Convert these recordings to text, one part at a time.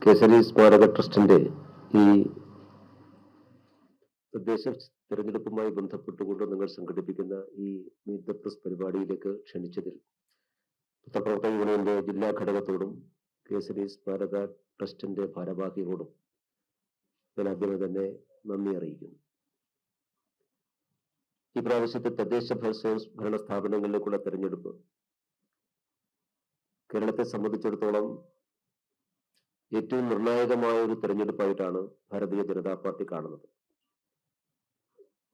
കേസരി സ്മാരക ട്രസ്റ്റിന്റെ ഈ തദ്ദേശ തെരഞ്ഞെടുപ്പുമായി ബന്ധപ്പെട്ടുകൊണ്ട് നിങ്ങൾ സംഘടിപ്പിക്കുന്ന ഈ മീറ്റ് ദ പ്രസ് പരിപാടിയിലേക്ക് ക്ഷണിച്ചതിൽ പത്രപ്രവർത്തക യൂണിയന്റെ ജില്ലാ ഘടകത്തോടും കേസരി സ്മാരക ട്രസ്റ്റിന്റെ ഭാരവാഹികളോടും ഞാൻ ആദ്യമേ തന്നെ നന്ദി അറിയിക്കുന്നു. ഈ പ്രാവശ്യത്തെ തദ്ദേശ ഭരണ സ്ഥാപനങ്ങളിലേക്കുള്ള തെരഞ്ഞെടുപ്പ് കേരളത്തെ സംബന്ധിച്ചിടത്തോളം ഏറ്റവും നിർണായകമായ ഒരു തെരഞ്ഞെടുപ്പായിട്ടാണ് ഭാരതീയ ജനതാ പാർട്ടി കാണുന്നത്.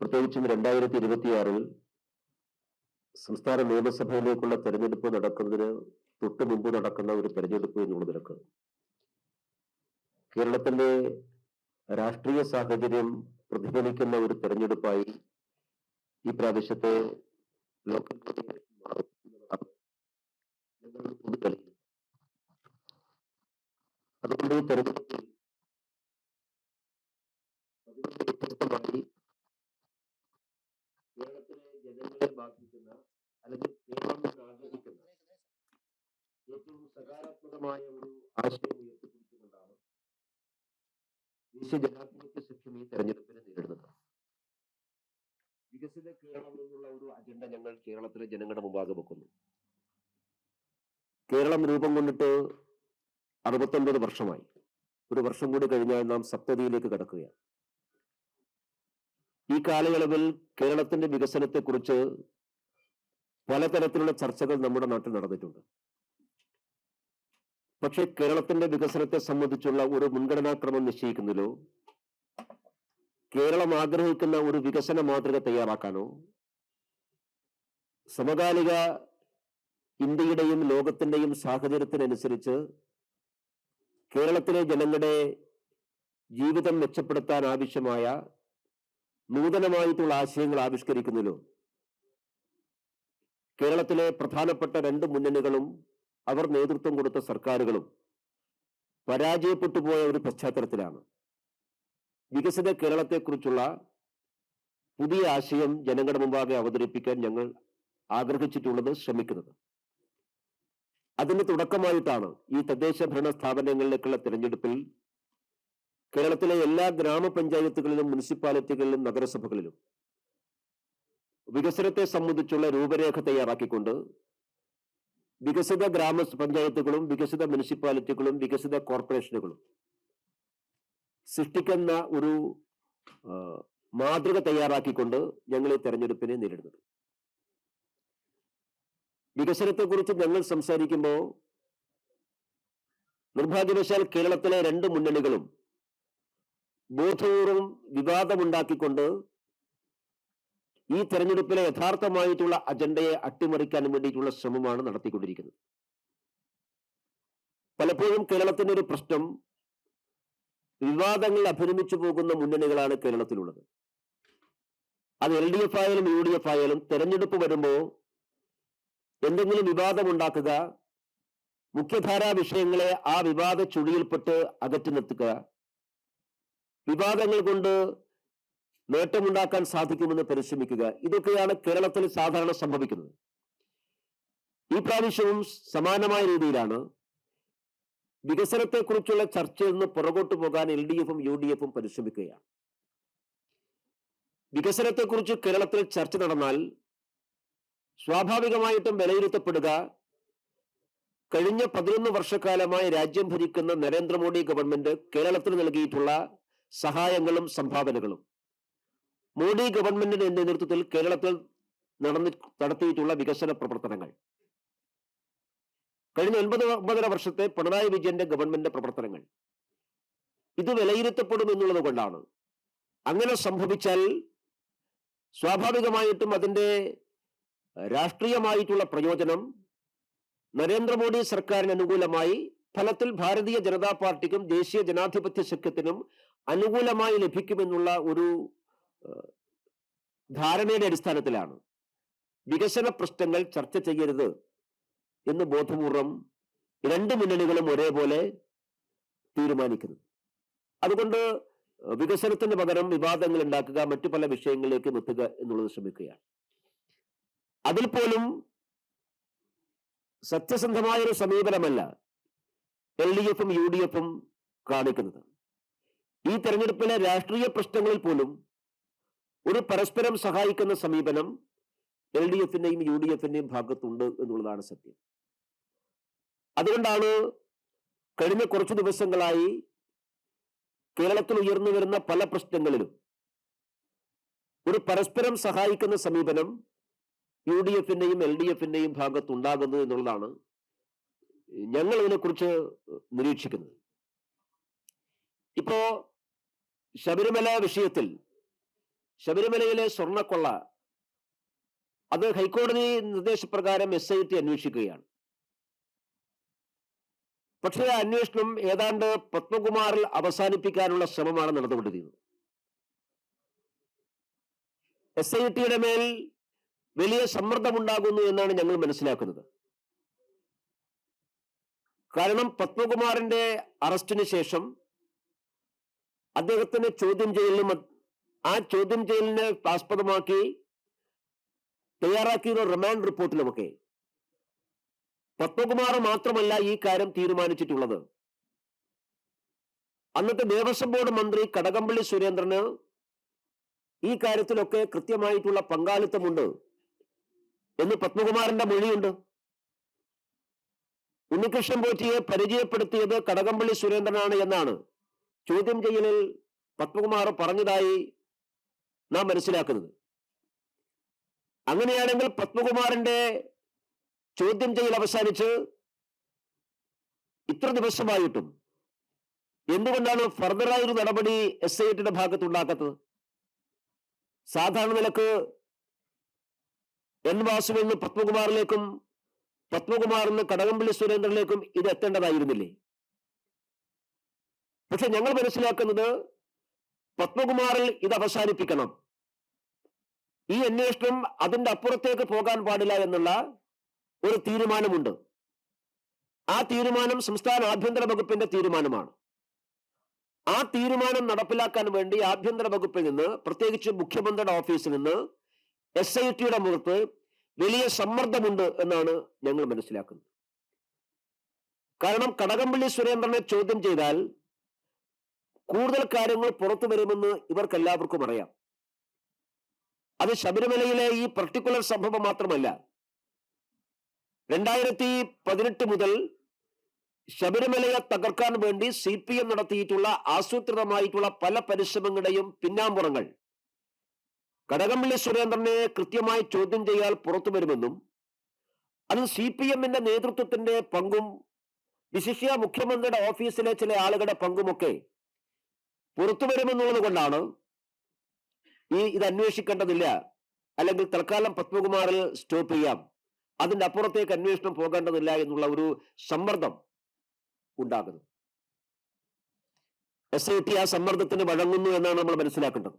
പ്രത്യേകിച്ചും 2026 സംസ്ഥാന നിയമസഭയിലേക്കുള്ള തെരഞ്ഞെടുപ്പ് നടക്കുന്നതിന് തൊട്ട് മുമ്പ് നടക്കുന്ന ഒരു തെരഞ്ഞെടുപ്പ് എന്നുള്ള നിലക്ക് കേരളത്തിന്റെ രാഷ്ട്രീയ സാഹചര്യം പ്രതിഫലിക്കുന്ന ഒരു തെരഞ്ഞെടുപ്പായി ഈ പ്രാവശ്യത്തെ ലോക്കൽ അതുകൊണ്ട് ഈ തെരഞ്ഞെടുപ്പിൽ വ്യത്യസ്തമായി കേരളത്തിലെ ജനങ്ങളെ ബാധിക്കുന്ന അല്ലെങ്കിൽ കേരളം ആഗ്രഹിക്കുന്ന ഏറ്റവും സകാരാത്മകമായ ഒരു ആശയം ഉയർത്തിപ്പിടിച്ചുകൊണ്ടാണ് ദേശീയ ജനാധിപത്യ സഖ്യം ഈ തെരഞ്ഞെടുപ്പിനെ നേരിടുന്നത്. വികസിത കേരളം എന്നുള്ള ഒരു അജണ്ട ഞങ്ങൾ കേരളത്തിലെ ജനങ്ങളുടെ മുമ്പാകെ വെക്കുന്നു. കേരളം രൂപം കൊണ്ടിട്ട് 69 വർഷമായി. ഒരു വർഷം കൂടി കഴിഞ്ഞാൽ നാം സപ്തതിയിലേക്ക് കടക്കുകയാണ്. ഈ കാലയളവിൽ കേരളത്തിന്റെ വികസനത്തെക്കുറിച്ച് പലതരത്തിലുള്ള ചർച്ചകൾ നമ്മുടെ നാട്ടിൽ നടന്നിട്ടുണ്ട്. പക്ഷേ കേരളത്തിന്റെ വികസനത്തെ സംബന്ധിച്ചുള്ള ഒരു മുൻഗണനാക്രമം നിശ്ചയിക്കുന്നതിലോ കേരളം ആഗ്രഹിക്കുന്ന ഒരു വികസന മാതൃക തയ്യാറാക്കാനോ സമകാലിക ഇന്ത്യയുടെയും ലോകത്തിന്റെയും സാഹചര്യത്തിനനുസരിച്ച് കേരളത്തിലെ ജനങ്ങളുടെ ജീവിതം മെച്ചപ്പെടുത്താൻ ആവശ്യമായ നൂതനമായിട്ടുള്ള ആശയങ്ങൾ ആവിഷ്കരിക്കുന്നതിലോ കേരളത്തിലെ പ്രധാനപ്പെട്ട 2 മുന്നണികളും അവർ നേതൃത്വം കൊടുത്ത സർക്കാരുകളും പരാജയപ്പെട്ടു പോയ ഒരു പശ്ചാത്തലത്തിലാണ് വികസിത കേരളത്തെക്കുറിച്ചുള്ള പുതിയ ആശയം ജനങ്ങളുടെ മുമ്പാകെ അവതരിപ്പിക്കാൻ ഞങ്ങൾ ആഗ്രഹിച്ചിട്ടുള്ളത്, ശ്രമിക്കുന്നത്. അതിന് തുടക്കമായിട്ടാണ് ഈ തദ്ദേശ ഭരണ സ്ഥാപനങ്ങളിലേക്കുള്ള തിരഞ്ഞെടുപ്പിൽ കേരളത്തിലെ എല്ലാ ഗ്രാമപഞ്ചായത്തുകളിലും മുനിസിപ്പാലിറ്റികളിലും നഗരസഭകളിലും വികസനത്തെ സംബന്ധിച്ചുള്ള രൂപരേഖ തയ്യാറാക്കിക്കൊണ്ട് വികസിത ഗ്രാമപഞ്ചായത്തുകളും വികസിത മുനിസിപ്പാലിറ്റികളും വികസിത കോർപ്പറേഷനുകളും സൃഷ്ടിക്കുന്ന ഒരു മാതൃക തയ്യാറാക്കിക്കൊണ്ട് ഞങ്ങൾ ഈ തെരഞ്ഞെടുപ്പിനെ നേരിടുന്നത്. വികസനത്തെക്കുറിച്ച് ഞങ്ങൾ സംസാരിക്കുമ്പോൾ നിർഭാഗ്യവശാൽ കേരളത്തിലെ 2 മുന്നണികളും ബോധപൂർവം വിവാദമുണ്ടാക്കിക്കൊണ്ട് ഈ തെരഞ്ഞെടുപ്പിലെ യഥാർത്ഥമായിട്ടുള്ള അജണ്ടയെ അട്ടിമറിക്കാൻ വേണ്ടിയിട്ടുള്ള ശ്രമമാണ് നടത്തിക്കൊണ്ടിരിക്കുന്നത്. പലപ്പോഴും കേരളത്തിന്റെ ഒരു പ്രശ്നം വിവാദങ്ങൾ അഭിനമിച്ചു പോകുന്ന മുന്നണികളാണ് കേരളത്തിലുള്ളത്. അത് LDF ആയാലും UDF ആയാലും തെരഞ്ഞെടുപ്പ് വരുമ്പോൾ എന്തെങ്കിലും വിവാദമുണ്ടാക്കുക, മുഖ്യധാരാ വിഷയങ്ങളെ ആ വിവാദ ചുഴിയിൽപ്പെട്ട് അകറ്റി നിർത്തുക, വിവാദങ്ങൾ കൊണ്ട് നേട്ടമുണ്ടാക്കാൻ സാധിക്കുമെന്ന് പരിശ്രമിക്കുക, ഇതൊക്കെയാണ് കേരളത്തിൽ സാധാരണ സംഭവിക്കുന്നത്. ഈ പ്രാവശ്യവും സമാനമായ രീതിയിലാണ് വികസനത്തെക്കുറിച്ചുള്ള ചർച്ചയിൽ നിന്ന് പുറകോട്ട് പോകാൻ LDFും UDFും പരിശ്രമിക്കുകയാണ്. വികസനത്തെക്കുറിച്ച് കേരളത്തിൽ ചർച്ച നടന്നാൽ സ്വാഭാവികമായിട്ടും വിലയിരുത്തപ്പെടുക കഴിഞ്ഞ 11 വർഷക്കാലമായി രാജ്യം ഭരിക്കുന്ന നരേന്ദ്രമോദി ഗവൺമെന്റ് കേരളത്തിന് നൽകിയിട്ടുള്ള സഹായങ്ങളും സംഭാവനകളും, മോദി ഗവൺമെന്റിന്റെ നേതൃത്വത്തിൽ കേരളത്തിൽ നടത്തിയിട്ടുള്ള വികസന പ്രവർത്തനങ്ങൾ, കഴിഞ്ഞ 9.5 വർഷത്തെ പിണറായി വിജയന്റെ ഗവൺമെന്റ് പ്രവർത്തനങ്ങൾ, ഇത് വിലയിരുത്തപ്പെടും എന്നുള്ളത് കൊണ്ടാണ്. അങ്ങനെ സംഭവിച്ചാൽ സ്വാഭാവികമായിട്ടും അതിന്റെ രാഷ്ട്രീയമായിട്ടുള്ള പ്രയോജനം നരേന്ദ്രമോദി സർക്കാരിന് അനുകൂലമായി ഫലത്തിൽ ഭാരതീയ ജനതാ പാർട്ടിക്കും ദേശീയ ജനാധിപത്യ സഖ്യത്തിനും അനുകൂലമായി ലഭിക്കുമെന്നുള്ള ഒരു ധാരണയുടെ അടിസ്ഥാനത്തിലാണ് വികസന പ്രശ്നങ്ങൾ ചർച്ച ചെയ്യരുത് എന്ന് ബോധപൂർവം 2 മുന്നണികളും ഒരേപോലെ തീരുമാനിക്കുന്നത്. അതുകൊണ്ട് വികസനത്തിന് പകരം വിവാദങ്ങൾ ഉണ്ടാക്കുക, മറ്റു പല വിഷയങ്ങളിലേക്ക് എത്തുക എന്നുള്ളത് ശ്രമിക്കുകയാണ്. അതിൽ പോലും സത്യസന്ധമായ ഒരു സമീപനമല്ല LDFും UDFും കാണിക്കുന്നത്. ഈ തെരഞ്ഞെടുപ്പിലെ രാഷ്ട്രീയ പ്രശ്നങ്ങളിൽ പോലും ഒരു പരസ്പരം സഹായിക്കുന്ന സമീപനം LDFന്റെയും UDFന്റെയും ഭാഗത്തുണ്ട് എന്നുള്ളതാണ് സത്യം. അതുകൊണ്ടാണ് കഴിഞ്ഞ കുറച്ചു ദിവസങ്ങളായി കേരളത്തിൽ ഉയർന്നു വരുന്ന പല പ്രശ്നങ്ങളിലും ഒരു പരസ്പരം സഹായിക്കുന്ന സമീപനം UDFന്റെയും LDFന്റെയും ഭാഗത്തുണ്ടാകുന്നു എന്നുള്ളതാണ് ഞങ്ങൾ ഇതിനെക്കുറിച്ച് നിരീക്ഷിക്കുന്നത്. ഇപ്പോ ശബരിമല വിഷയത്തിൽ ശബരിമലയിലെ സ്വർണ്ണക്കൊള്ള അത് ഹൈക്കോടതി നിർദ്ദേശപ്രകാരം SIT അന്വേഷിക്കുകയാണ്. പക്ഷേ ആ അന്വേഷണം ഏതാണ്ട് പത്മകുമാറിൽ അവസാനിപ്പിക്കാനുള്ള ശ്രമമാണ് നടന്നുകൊണ്ടിരിക്കുന്നത്. SITയുടെ മേൽ വലിയ സമ്മർദ്ദമുണ്ടാകുന്നു എന്നാണ് ഞങ്ങൾ മനസ്സിലാക്കുന്നത്. കാരണം പത്മകുമാറിന്റെ അറസ്റ്റിന് ശേഷം അദ്ദേഹത്തിന് ചോദ്യം ചെയ്യലിനും ആ ചോദ്യം ചെയ്യലിനെ ആസ്പദമാക്കി തയ്യാറാക്കിയ റിമാൻഡ് റിപ്പോർട്ടിലുമൊക്കെ പത്മകുമാർ മാത്രമല്ല ഈ കാര്യം തീരുമാനിച്ചിട്ടുള്ളത്. അന്നത്തെ ദേവസ്വം ബോർഡ് മന്ത്രി കടകംപള്ളി സുരേന്ദ്രന് ഈ കാര്യത്തിലൊക്കെ കൃത്യമായിട്ടുള്ള പങ്കാളിത്തമുണ്ട് എന്ന് പത്മകുമാറിന്റെ മൊഴിയുണ്ട്. ഉണ്ണികൃഷ്ണൻ പോറ്റിയെ പരിചയപ്പെടുത്തിയത് കടകംപള്ളി സുരേന്ദ്രനാണ് എന്നാണ് ചോദ്യം ചെയ്യലിൽ പത്മകുമാർ പറഞ്ഞതായി നാം മനസ്സിലാക്കുന്നത്. അങ്ങനെയാണെങ്കിൽ പത്മകുമാറിന്റെ ചോദ്യം ചെയ്യൽ അവസാനിച്ച് ഇത്ര ദിവസമായിട്ടും എന്തുകൊണ്ടാണ് ഫർദറായൊരു നടപടി SITയുടെ ഭാഗത്തുണ്ടാക്കാത്തത്? സാധാരണ നിലക്ക് N വാസുവിൽ നിന്ന് പത്മകുമാറിലേക്കും പത്മകുമാറിൽ നിന്ന് കടകംപള്ളി സുരേന്ദ്രനിലേക്കും ഇത് എത്തേണ്ടതായിരുന്നില്ലേ? പക്ഷെ ഞങ്ങൾ മനസ്സിലാക്കുന്നത് പത്മകുമാറിൽ ഇത് അവസാനിപ്പിക്കണം, ഈ അന്വേഷണം അതിന്റെ അപ്പുറത്തേക്ക് പോകാൻ പാടില്ല എന്നുള്ള ഒരു തീരുമാനമുണ്ട്. ആ തീരുമാനം സംസ്ഥാന ആഭ്യന്തര വകുപ്പിന്റെ തീരുമാനമാണ്. ആ തീരുമാനം നടപ്പിലാക്കാൻ വേണ്ടി ആഭ്യന്തര വകുപ്പിൽ നിന്ന്, പ്രത്യേകിച്ച് മുഖ്യമന്ത്രിയുടെ ഓഫീസിൽ നിന്ന് SITയുടെ മുഖത്ത് വലിയ സമ്മർദ്ദമുണ്ട് എന്നാണ് ഞങ്ങൾ മനസ്സിലാക്കുന്നത്. കാരണം കടകംപള്ളി സുരേന്ദ്രനെ ചോദ്യം ചെയ്താൽ കൂടുതൽ കാര്യങ്ങൾ പുറത്തു വരുമെന്ന് ഇവർക്കെല്ലാവർക്കും അറിയാം. അത് ശബരിമലയിലെ ഈ പർട്ടിക്കുലർ സംഭവം മാത്രമല്ല, 2018 മുതൽ ശബരിമലയെ തകർക്കാൻ വേണ്ടി CPM നടത്തിയിട്ടുള്ള ആസൂത്രിതമായിട്ടുള്ള പല പരിശ്രമങ്ങളുടെയും പിന്നാമ്പുറങ്ങൾ കടകംപള്ളി സുരേന്ദ്രനെ കൃത്യമായി ചോദ്യം ചെയ്യാൻ പുറത്തു വരുമെന്നും അത് CPMന്റെ നേതൃത്വത്തിന്റെ പങ്കും വിശിഷ്യ മുഖ്യമന്ത്രിയുടെ ഓഫീസിലെ ചില ആളുകളുടെ പങ്കുമൊക്കെ പുറത്തു വരുമെന്നുള്ളത് കൊണ്ടാണ് ഇത് അന്വേഷിക്കേണ്ടതില്ല, അല്ലെങ്കിൽ തൽക്കാലം പത്മകുമാറിൽ സ്റ്റോപ്പ് ചെയ്യാം, അതിന്റെ അപ്പുറത്തേക്ക് അന്വേഷണം പോകേണ്ടതില്ല എന്നുള്ള ഒരു സമ്മർദ്ദം ഉണ്ടാകുന്നത്. SIT ആ സമ്മർദ്ദത്തിന് വഴങ്ങുന്നു എന്നാണ് നമ്മൾ മനസ്സിലാക്കേണ്ടത്.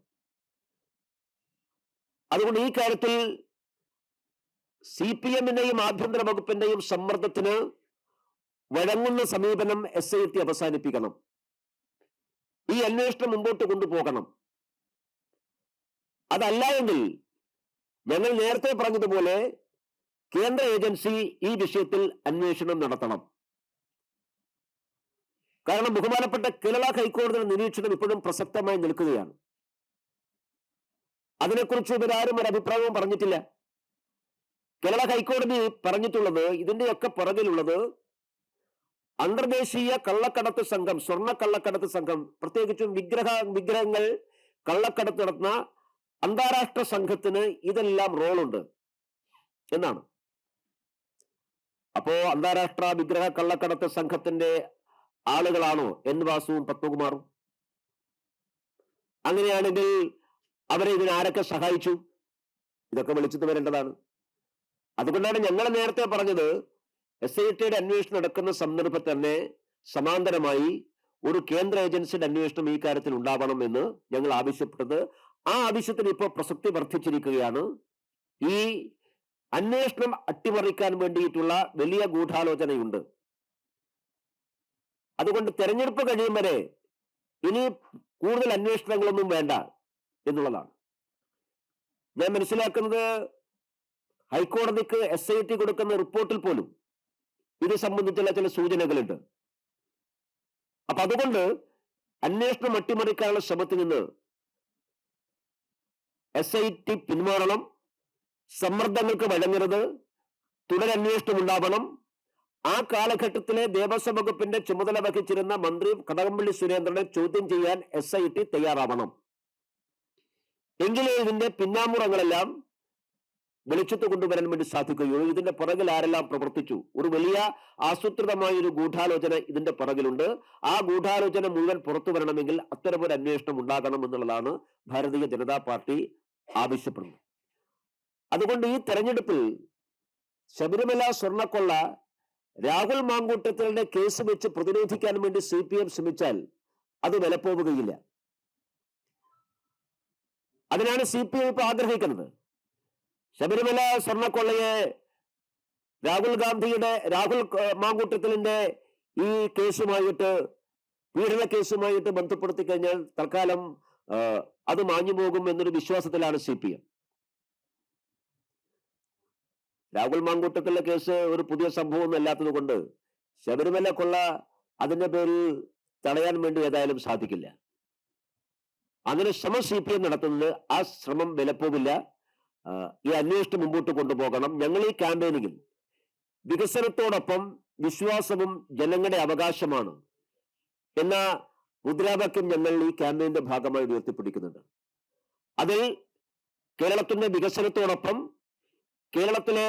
അതുകൊണ്ട് ഈ കാര്യത്തിൽ CPMന്റെയും ആഭ്യന്തര വകുപ്പിന്റെയും സമ്മർദ്ദത്തിന് വഴങ്ങുന്ന സമീപനം SIT അവസാനിപ്പിക്കണം, ഈ അന്വേഷണം മുമ്പോട്ട് കൊണ്ടുപോകണം. അതല്ല എങ്കിൽ ഞങ്ങൾ നേരത്തെ പറഞ്ഞതുപോലെ കേന്ദ്ര ഏജൻസി ഈ വിഷയത്തിൽ അന്വേഷണം നടത്തണം. കാരണം ബഹുമാനപ്പെട്ട കേരള ഹൈക്കോടതിയുടെ നിരീക്ഷണം ഇപ്പോഴും പ്രസക്തമായി നിൽക്കുകയാണ്. അതിനെക്കുറിച്ച് ഇവരാരും ഒരു അഭിപ്രായവും പറഞ്ഞിട്ടില്ല. കേരള ഹൈക്കോടതി പറഞ്ഞിട്ടുള്ളത്, ഇതിന്റെയൊക്കെ പുറകിലുള്ളത് അന്തർദേശീയ കള്ളക്കടത്ത് സംഘം, സ്വർണ്ണ കള്ളക്കടത്ത് സംഘം, പ്രത്യേകിച്ചും വിഗ്രഹങ്ങൾ കള്ളക്കടത്ത് നടത്തുന്ന അന്താരാഷ്ട്ര സംഘത്തിന് ഇതെല്ലാം റോളുണ്ട് എന്നാണ്. അപ്പോ അന്താരാഷ്ട്ര വിഗ്രഹ കള്ളക്കടത്ത് സംഘത്തിന്റെ ആളുകളാണോ N വാസുവും പത്മകുമാറും? അങ്ങനെയാണെങ്കിൽ അവരെ ഇതിനാരൊക്കെ സഹായിച്ചു? ഇതൊക്കെ വെളിച്ചത്ത് വരേണ്ടതാണ്. അതുകൊണ്ടാണ് ഞങ്ങൾ നേരത്തെ പറഞ്ഞത്, SITയുടെ അന്വേഷണം നടക്കുന്ന സന്ദർഭത്തിൽ തന്നെ സമാന്തരമായി ഒരു കേന്ദ്ര ഏജൻസിയുടെ അന്വേഷണം ഈ കാര്യത്തിൽ ഉണ്ടാവണം എന്ന് ഞങ്ങൾ ആവശ്യപ്പെട്ടത്. ആ ആവശ്യത്തിന് ഇപ്പോൾ പ്രസക്തി വർദ്ധിച്ചിരിക്കുകയാണ്. ഈ അന്വേഷണം അട്ടിമറിക്കാൻ വേണ്ടിയിട്ടുള്ള വലിയ ഗൂഢാലോചനയുണ്ട്. അതുകൊണ്ട് തെരഞ്ഞെടുപ്പ് കഴിയും വരെ ഇനി കൂടുതൽ അന്വേഷണങ്ങളൊന്നും വേണ്ട എന്നുള്ളതാണ് ഞാൻ മനസ്സിലാക്കുന്നത്. ഹൈക്കോടതിക്ക് SIT കൊടുക്കുന്ന റിപ്പോർട്ടിൽ പോലും ഇത് സംബന്ധിച്ചുള്ള ചില സൂചനകളുണ്ട്. അപ്പൊ അതുകൊണ്ട് അന്വേഷണം അട്ടിമറിക്കാനുള്ള ശ്രമത്തിൽ നിന്ന് SIT പിന്മാറണം, സമ്മർദ്ദങ്ങൾക്ക് വഴങ്ങരുത്, തുടരന്വേഷണം ഉണ്ടാവണം. ആ കാലഘട്ടത്തിലെ ദേവസ്വം വകുപ്പിന്റെ ചുമതല വഹിച്ചിരുന്ന മന്ത്രി കടകംപള്ളി സുരേന്ദ്രനെ ചോദ്യം ചെയ്യാൻ SIT തയ്യാറാവണം. എങ്കിലേ ഇതിന്റെ പിന്നാമ്പുറങ്ങളെല്ലാം വെളിച്ചത്ത് കൊണ്ടുവരാൻ വേണ്ടി സാധിക്കുകയുള്ളൂ. ഇതിന്റെ പുറകിൽ ആരെല്ലാം പ്രവർത്തിച്ചു, ഒരു വലിയ ആസൂത്രിതമായ ഒരു ഗൂഢാലോചന ഇതിന്റെ പുറകിലുണ്ട്. ആ ഗൂഢാലോചന മുഴുവൻ പുറത്തു വരണമെങ്കിൽ അത്തരമൊരു അന്വേഷണം ഉണ്ടാകണം എന്നുള്ളതാണ് ഭാരതീയ ജനതാ പാർട്ടി ആവശ്യപ്പെടുന്നത്. അതുകൊണ്ട് ഈ തെരഞ്ഞെടുപ്പിൽ ശബരിമല സ്വർണ്ണക്കൊള്ള രാഹുൽ മാങ്കൂട്ടത്തിന്റെ കേസ് വെച്ച് പ്രതിരോധിക്കാൻ വേണ്ടി CPM ശ്രമിച്ചാൽ അത് വിലപ്പോവുകയില്ല. അതിനാണ് CPM ഇപ്പൊ ആഗ്രഹിക്കുന്നത്. ശബരിമല സ്വർണ്ണക്കൊള്ളയെ രാഹുൽ മാങ്കൂട്ടത്തിന്റെ ഈ കേസുമായിട്ട്, പീഡന കേസുമായിട്ട് ബന്ധപ്പെടുത്തി കഴിഞ്ഞാൽ തൽക്കാലം അത് മാഞ്ഞു പോകും എന്നൊരു വിശ്വാസത്തിലാണ് CPM. രാഹുൽ മാങ്കൂട്ടത്തിലെ കേസ് ഒരു പുതിയ സംഭവമൊന്നും അല്ലാത്തത് കൊണ്ട് ശബരിമല കൊള്ള അതിന്റെ പേരിൽ തടയാൻ വേണ്ടി ഏതായാലും സാധിക്കില്ല. അങ്ങനെ ശ്രമം CPM നടത്തുന്നത്, ആ ശ്രമം വിലപ്പോവില്ല. ഈ അന്വേഷണം മുമ്പോട്ട് കൊണ്ടുപോകണം. ഞങ്ങൾ ഈ ക്യാമ്പയിനിങ്ങിൽ വികസനത്തോടൊപ്പം വിശ്വാസവും ജനങ്ങളുടെ അവകാശമാണ് എന്ന മുദ്രാവാക്യം ഞങ്ങൾ ഈ ക്യാമ്പയിന്റെ ഭാഗമായി ഉയർത്തിപ്പിടിക്കുന്നുണ്ട്. അതിൽ കേരളത്തിന്റെ വികസനത്തോടൊപ്പം കേരളത്തിലെ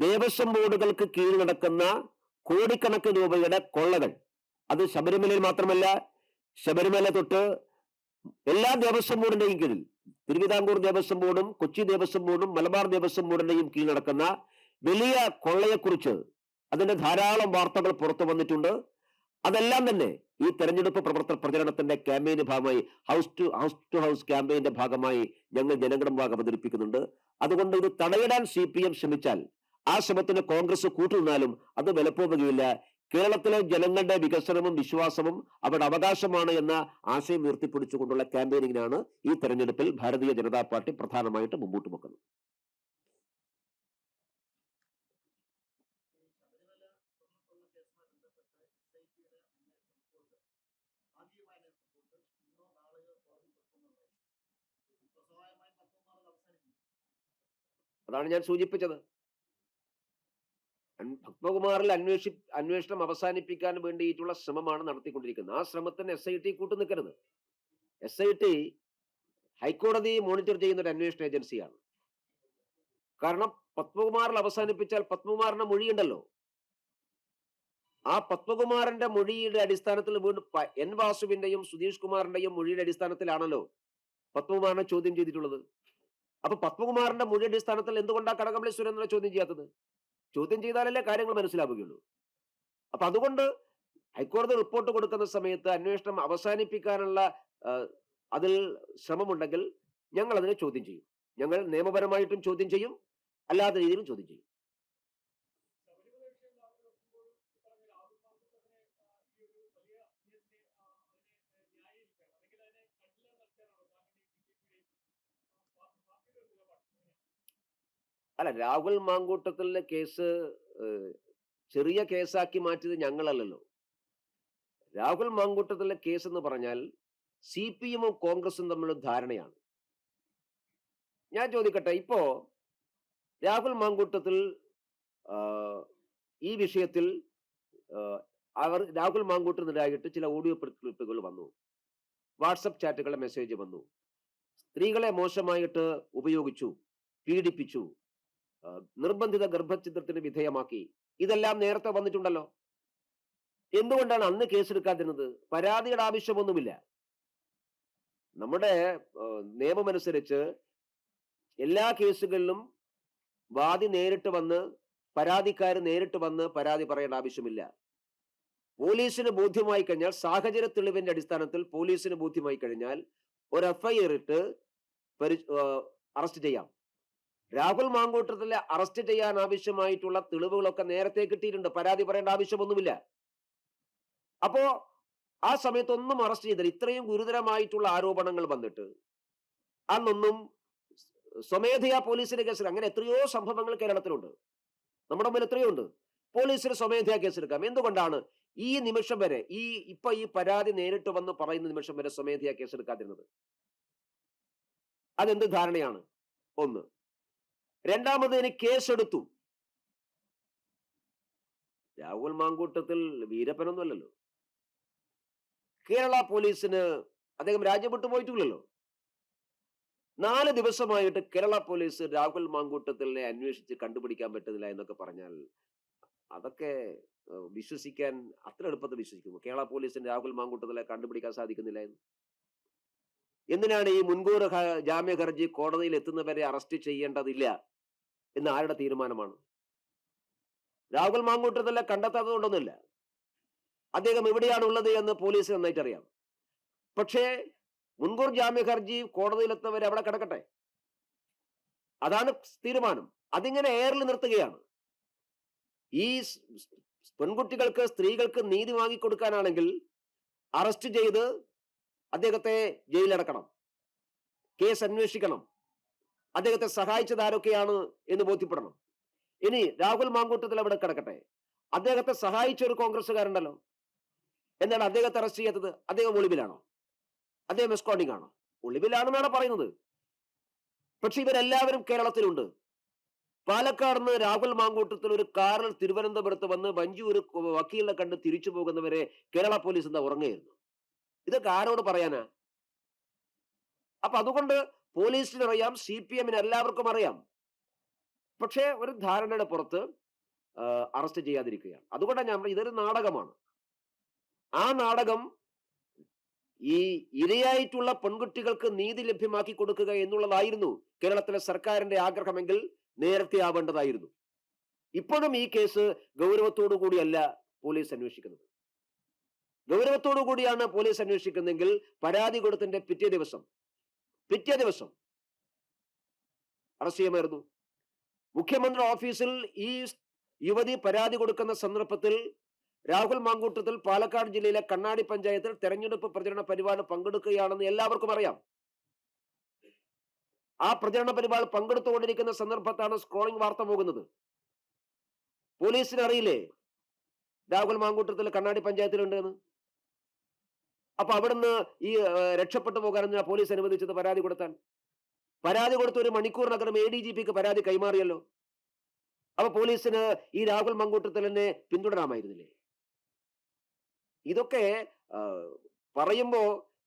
ദേവസ്വം ബോർഡുകൾക്ക് കീഴിൽ നടക്കുന്ന കോടിക്കണക്കിന് രൂപയുടെ കൊള്ളകൾ, അത് ശബരിമലയിൽ മാത്രമല്ല, ശബരിമല തൊട്ട് എല്ലാ ദേവസ്വം ബോർഡിന്റെയും കീഴിൽ, തിരുവിതാംകൂർ ദേവസ്വം ബോർഡും കൊച്ചി ദേവസ്വം ബോർഡും മലബാർ ദേവസ്വം ബോർഡിന്റെയും കീഴിൽ നടക്കുന്ന വലിയ കൊള്ളയെക്കുറിച്ച് അതിന്റെ ധാരാളം വാർത്തകൾ പുറത്തു വന്നിട്ടുണ്ട്. അതെല്ലാം തന്നെ ഈ തെരഞ്ഞെടുപ്പ് പ്രചരണത്തിന്റെ ക്യാമ്പയിന്റെ ഭാഗമായി, ഹൗസ് ടു ഹൗസ് ക്യാമ്പയിന്റെ ഭാഗമായി ഞങ്ങൾ ജനങ്ങളുടെ ഭാഗം അവതരിപ്പിക്കുന്നുണ്ട്. അതുകൊണ്ട് ഇത് തടയിടാൻ CPM ശ്രമിച്ചാൽ, ആ ശ്രമത്തിന് കോൺഗ്രസ് കൂട്ടുനിന്നാലും അത് വിലപ്പോവുകയില്ല. കേരളത്തിലെ ജനങ്ങളുടെ വികസനവും വിശ്വാസവും അവരുടെ അവകാശമാണ് എന്ന ആശയം ഉയർത്തിപ്പിടിച്ചുകൊണ്ടുള്ള ക്യാമ്പയിനിങ്ങിനാണ് ഈ തെരഞ്ഞെടുപ്പിൽ ഭാരതീയ ജനതാ പാർട്ടി പ്രധാനമായിട്ട് മുമ്പോട്ട് വെക്കുന്നത്. അതാണ് ഞാൻ സൂചിപ്പിച്ചത്. പത്മകുമാറിൽ അന്വേഷണം അവസാനിപ്പിക്കാൻ വേണ്ടിയിട്ടുള്ള ശ്രമമാണ് നടത്തിക്കൊണ്ടിരിക്കുന്നത്. ആ ശ്രമത്തിന് SIT കൂട്ടുനിൽക്കരുത്. SIT ഹൈക്കോടതി മോണിറ്റർ ചെയ്യുന്ന ഒരു അന്വേഷണ ഏജൻസിയാണ്. കാരണം പത്മകുമാറിൽ അവസാനിപ്പിച്ചാൽ പത്മകുമാറിന്റെ മൊഴിയുണ്ടല്ലോ, ആ പത്മകുമാറിന്റെ മൊഴിയുടെ അടിസ്ഥാനത്തിൽ വീണ്ടും N വാസുവിന്റെയും സുധീഷ് കുമാറിന്റെയും മൊഴിയുടെ അടിസ്ഥാനത്തിലാണല്ലോ പത്മകുമാറിനെ ചോദ്യം ചെയ്തിട്ടുള്ളത്. അപ്പൊ പത്മകുമാറിന്റെ മൊഴി അടിസ്ഥാനത്തിൽ എന്തുകൊണ്ടാണ് കടകംപള്ളി സുരേന്ദ്രനെ ചോദ്യം ചെയ്യാത്തത്? ചോദ്യം ചെയ്താലല്ലേ കാര്യങ്ങൾ മനസ്സിലാവുകയുള്ളൂ. അപ്പൊ അതുകൊണ്ട് ഹൈക്കോടതി റിപ്പോർട്ട് കൊടുക്കുന്ന സമയത്ത് അന്വേഷണം അവസാനിപ്പിക്കാനുള്ള അതിൽ ശ്രമമുണ്ടെങ്കിൽ ഞങ്ങൾ അതിനെ ചോദ്യം ചെയ്യും. ഞങ്ങൾ നിയമപരമായിട്ടും ചോദ്യം ചെയ്യും, അല്ലാത്ത രീതിയിലും ചോദ്യം ചെയ്യും. അല്ല, രാഹുൽ മാങ്കൂട്ടത്തിലെ കേസ് ചെറിയ കേസാക്കി മാറ്റിയത് ഞങ്ങളല്ലല്ലോ. രാഹുൽ മാങ്കൂട്ടത്തിലെ കേസ് എന്ന് പറഞ്ഞാൽ CPMഉം കോൺഗ്രസും തമ്മിലുള്ള ധാരണയാണ്. ഞാൻ ചോദിക്കട്ടെ, ഇപ്പോ രാഹുൽ മാങ്കൂട്ടത്തിൽ ഈ വിഷയത്തിൽ രാഹുൽ മാങ്കൂട്ടത്തിനെതിരായിട്ട് ചില ഓഡിയോ ക്ലിപ്പുകൾ വന്നു, വാട്സപ്പ് ചാറ്റുകളുടെ മെസ്സേജ് വന്നു, സ്ത്രീകളെ മോശമായിട്ട് ഉപയോഗിച്ചു, പീഡിപ്പിച്ചു, നിർബന്ധിത ഗർഭഛിദ്രത്തിന് വിധേയമാക്കി, ഇതെല്ലാം നേരത്തെ വന്നിട്ടുണ്ടല്ലോ. എന്തുകൊണ്ടാണ് അന്ന് കേസെടുക്കാതിരുന്നത്? പരാതിയുടെ ആവശ്യമൊന്നുമില്ല. നമ്മുടെ നിയമമനുസരിച്ച് എല്ലാ കേസുകളിലും വാദി നേരിട്ട് വന്ന്, പരാതിക്കാര് നേരിട്ട് വന്ന് പരാതി പറയേണ്ട ആവശ്യമില്ല. പോലീസിന് ബോധ്യമായി കഴിഞ്ഞാൽ, സാഹചര്യ തെളിവിന്റെ അടിസ്ഥാനത്തിൽ പോലീസിന് ബോധ്യമായി കഴിഞ്ഞാൽ ഒരു FIR ഇട്ട് അറസ്റ്റ് ചെയ്യാം. രാഹുൽ മാങ്കൂട്ടത്തിലെ അറസ്റ്റ് ചെയ്യാൻ ആവശ്യമായിട്ടുള്ള തെളിവുകളൊക്കെ നേരത്തെ കിട്ടിയിട്ടുണ്ട്. പരാതി പറയേണ്ട ആവശ്യമൊന്നുമില്ല. അപ്പോ ആ സമയത്തൊന്നും അറസ്റ്റ് ചെയ്തില്ല. ഇത്രയും ഗുരുതരമായിട്ടുള്ള ആരോപണങ്ങൾ വന്നിട്ട് അന്നൊന്നും സ്വമേധയാ പോലീസിന്റെ കേസിൽ, അങ്ങനെ എത്രയോ സംഭവങ്ങൾ കേരളത്തിലുണ്ട്, നമ്മുടെ മുമ്പിൽ എത്രയോ ഉണ്ട്. പോലീസിന് സ്വമേധയാ കേസെടുക്കാം. എന്തുകൊണ്ടാണ് ഈ നിമിഷം വരെ ഇപ്പൊ ഈ പരാതി നേരിട്ട് വന്ന് പറയുന്ന നിമിഷം വരെ സ്വമേധയാ കേസെടുക്കാതിരുന്നത്? അതെന്ത് ധാരണയാണ്? ഒന്ന്. രണ്ടാമത്, ഇനി കേസെടുത്തു. രാഹുൽ മാങ്കൂട്ടത്തിൽ വീരപ്പനൊന്നും അല്ലല്ലോ. കേരള പോലീസിന് അദ്ദേഹം രാജ്യം വിട്ടു പോയിട്ടില്ലല്ലോ. 4 ദിവസമായിട്ട് കേരള പോലീസ് രാഹുൽ മാങ്കൂട്ടത്തിലിനെ അന്വേഷിച്ച് കണ്ടുപിടിക്കാൻ പറ്റുന്നില്ല എന്നൊക്കെ പറഞ്ഞാൽ അതൊക്കെ വിശ്വസിക്കാൻ അത്ര എളുപ്പത്തിൽ വിശ്വസിക്കുന്നു? കേരള പോലീസിന് രാഹുൽ മാങ്കൂട്ടത്തിലെ കണ്ടുപിടിക്കാൻ സാധിക്കുന്നില്ല എന്ന്? എന്തിനാണ് ഈ മുൻകൂർ ജാമ്യ ഹർജി കോടതിയിൽ എത്തുന്നവരെ അറസ്റ്റ് ചെയ്യേണ്ടതില്ല എന്ന് ആരുടെ തീരുമാനമാണ്? രാഹുൽ മാങ്കൂട്ടത്തിലെ കണ്ടെത്താത്തത് കൊണ്ടൊന്നുമില്ല. അദ്ദേഹം എവിടെയാണ് ഉള്ളത് എന്ന് പോലീസ് നന്നായിട്ട് അറിയാം. പക്ഷേ മുൻകൂർ ജാമ്യ ഹർജി കോടതിയിലെത്തുന്നവരെ അവിടെ കിടക്കട്ടെ, അതാണ് തീരുമാനം. അതിങ്ങനെ എയറിൽ നിർത്തുകയാണ്. ഈ പെൺകുട്ടികൾക്ക്, സ്ത്രീകൾക്ക് നീതി വാങ്ങിക്കൊടുക്കാനാണെങ്കിൽ അറസ്റ്റ് ചെയ്ത് അദ്ദേഹത്തെ ജയിലിലടക്കണം, കേസ് അന്വേഷിക്കണം, അദ്ദേഹത്തെ സഹായിച്ചത് ആരൊക്കെയാണ് എന്ന് ബോധ്യപ്പെടണം. ഇനി രാഹുൽ മാങ്കൂട്ടത്തിൽ അവിടെ കിടക്കട്ടെ, അദ്ദേഹത്തെ സഹായിച്ച ഒരു കോൺഗ്രസ്സുകാരുണ്ടല്ലോ, എന്താണ് അദ്ദേഹത്തെ അറസ്റ്റ് ചെയ്യാത്തത്? അദ്ദേഹം ഒളിവിലാണോ? അദ്ദേഹം എസ്കോർട്ടിംഗ് ആണോ? ഒളിവിലാണെന്നാണ് പറയുന്നത്. പക്ഷെ ഇവരെല്ലാവരും കേരളത്തിലുണ്ട്. പാലക്കാട് നിന്ന് രാഹുൽ മാങ്കൂട്ടത്തിൽ ഒരു കാറിൽ തിരുവനന്തപുരത്ത് വന്ന് ഒരു വക്കീലിനെ കണ്ട് തിരിച്ചു പോകുന്നവരെ കേരള പോലീസ് എന്താ ഉറങ്ങുകയായിരുന്നു? ഇതൊക്കെ ആരോട് പറയാനാ? അപ്പൊ അതുകൊണ്ട് പോലീസിന് അറിയാം, CPM എല്ലാവർക്കും അറിയാം. പക്ഷേ ഒരു ധാരണയുടെ പുറത്ത് അറസ്റ്റ് ചെയ്യാതിരിക്കുകയാണ്. അതുകൊണ്ടാണ് ഞാൻ ഇതൊരു നാടകമാണ്. ആ നാടകം ഈ ഇരയായിട്ടുള്ള പെൺകുട്ടികൾക്ക് നീതി ലഭ്യമാക്കി കൊടുക്കുക എന്നുള്ളതായിരുന്നു കേരളത്തിലെ സർക്കാരിന്റെ ആഗ്രഹമെങ്കിൽ നേരത്തെ ആവേണ്ടതായിരുന്നു. ഇപ്പോഴും ഈ കേസ് ഗൗരവത്തോടു കൂടിയല്ല പോലീസ് അന്വേഷിക്കുന്നത്. ഗൗരവത്തോടു കൂടിയാണ് പോലീസ് അന്വേഷിക്കുന്നതെങ്കിൽ പരാതി കൊടുത്തതിന്റെ പിറ്റേ ദിവസം അറസ്റ്റ് ചെയ്യുമായിരുന്നു. മുഖ്യമന്ത്രി ഓഫീസിൽ ഈ യുവതി പരാതി കൊടുക്കുന്ന സന്ദർഭത്തിൽ രാഹുൽ മാങ്കൂട്ടത്തിൽ പാലക്കാട് ജില്ലയിലെ കണ്ണാടി പഞ്ചായത്തിൽ തെരഞ്ഞെടുപ്പ് പ്രചരണ പരിപാടി പങ്കെടുക്കുകയാണെന്ന് എല്ലാവർക്കും അറിയാം. ആ പ്രചരണ പരിപാടി പങ്കെടുത്തുകൊണ്ടിരിക്കുന്ന സന്ദർഭത്താണ് സ്ക്രോളിംഗ് വാർത്ത പോകുന്നത്. പോലീസിന് അറിയില്ലേ രാഹുൽ മാങ്കൂട്ടത്തിൽ കണ്ണാടി പഞ്ചായത്തിലുണ്ട് എന്ന്? അപ്പൊ അവിടുന്ന് ഈ രക്ഷപ്പെട്ടു പോകാനെന്ന് പോലീസ് അനുവദിച്ചത് പരാതി കൊടുത്താൽ? പരാതി കൊടുത്ത ഒരു മണിക്കൂറിനകം ADGPക്ക് പരാതി കൈമാറിയല്ലോ. അപ്പൊ പോലീസിന് ഈ രാഹുൽ മാങ്കൂട്ടത്തിലിനെ പിന്തുടരാമായിരുന്നില്ലേ? ഇതൊക്കെ പറയുമ്പോ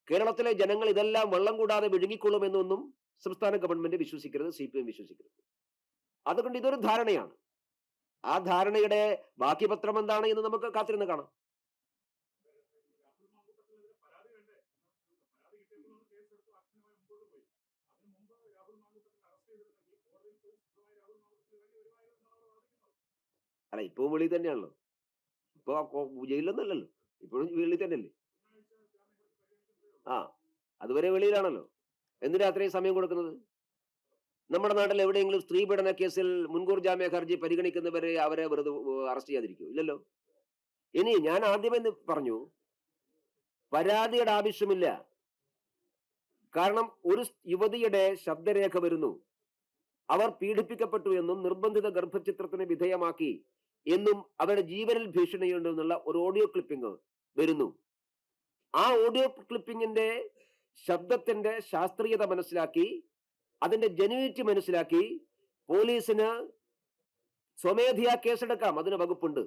കേരളത്തിലെ ജനങ്ങൾ ഇതെല്ലാം വെള്ളം കൂടാതെ വിഴുങ്ങിക്കൊള്ളുമെന്നൊന്നും സംസ്ഥാന ഗവൺമെന്റ് വിശ്വസിക്കരുത്, CPM വിശ്വസിക്കരുത്. അതുകൊണ്ട് ഇതൊരു ധാരണയാണ്. ആ ധാരണയുടെ ബാക്കി പത്രം എന്താണ് എന്ന് നമുക്ക് കാത്തിരുന്ന് കാണാം. അല്ല, ഇപ്പൊ വെളി തന്നെയാണല്ലോ. ഇപ്പൊ ജയിലൊന്നല്ലല്ലോ, ഇപ്പോഴും വെളി തന്നെയല്ലേ? ആ, അതുവരെ വെളിയിലാണല്ലോ. എന്തിനാ അത്രയും സമയം കൊടുക്കുന്നത്? നമ്മുടെ നാട്ടിൽ എവിടെയെങ്കിലും സ്ത്രീ പീഡന കേസിൽ മുൻകൂർ ജാമ്യ ഹർജി പരിഗണിക്കുന്നവരെ അവരെ വെറുതെ അറസ്റ്റ് ചെയ്യാതിരിക്കും? ഇല്ലല്ലോ. ഇനി ഞാൻ ആദ്യമേ പറഞ്ഞു, പരാതിയുടെ ആവശ്യമില്ല. കാരണം ഒരു യുവതിയുടെ ശബ്ദരേഖ വരുന്നു, അവർ പീഡിപ്പിക്കപ്പെട്ടു എന്നും നിർബന്ധിത ഗർഭചിത്രത്തിന് വിധേയമാക്കി എന്നും അവരുടെ ജീവനിൽ ഭീഷണിയുണ്ടെന്നുള്ള ഒരു ഓഡിയോ ക്ലിപ്പിംഗ് വരുന്നു. ആ ഓഡിയോ ക്ലിപ്പിംഗിന്റെ ശബ്ദത്തിന്റെ ശാസ്ത്രീയത മനസ്സിലാക്കി, അതിന്റെ ജെന്യൂനിറ്റി മനസ്സിലാക്കി പോലീസിന് സ്വമേധയാ കേസെടുക്കാം. അതിന് വകുപ്പുണ്ട്.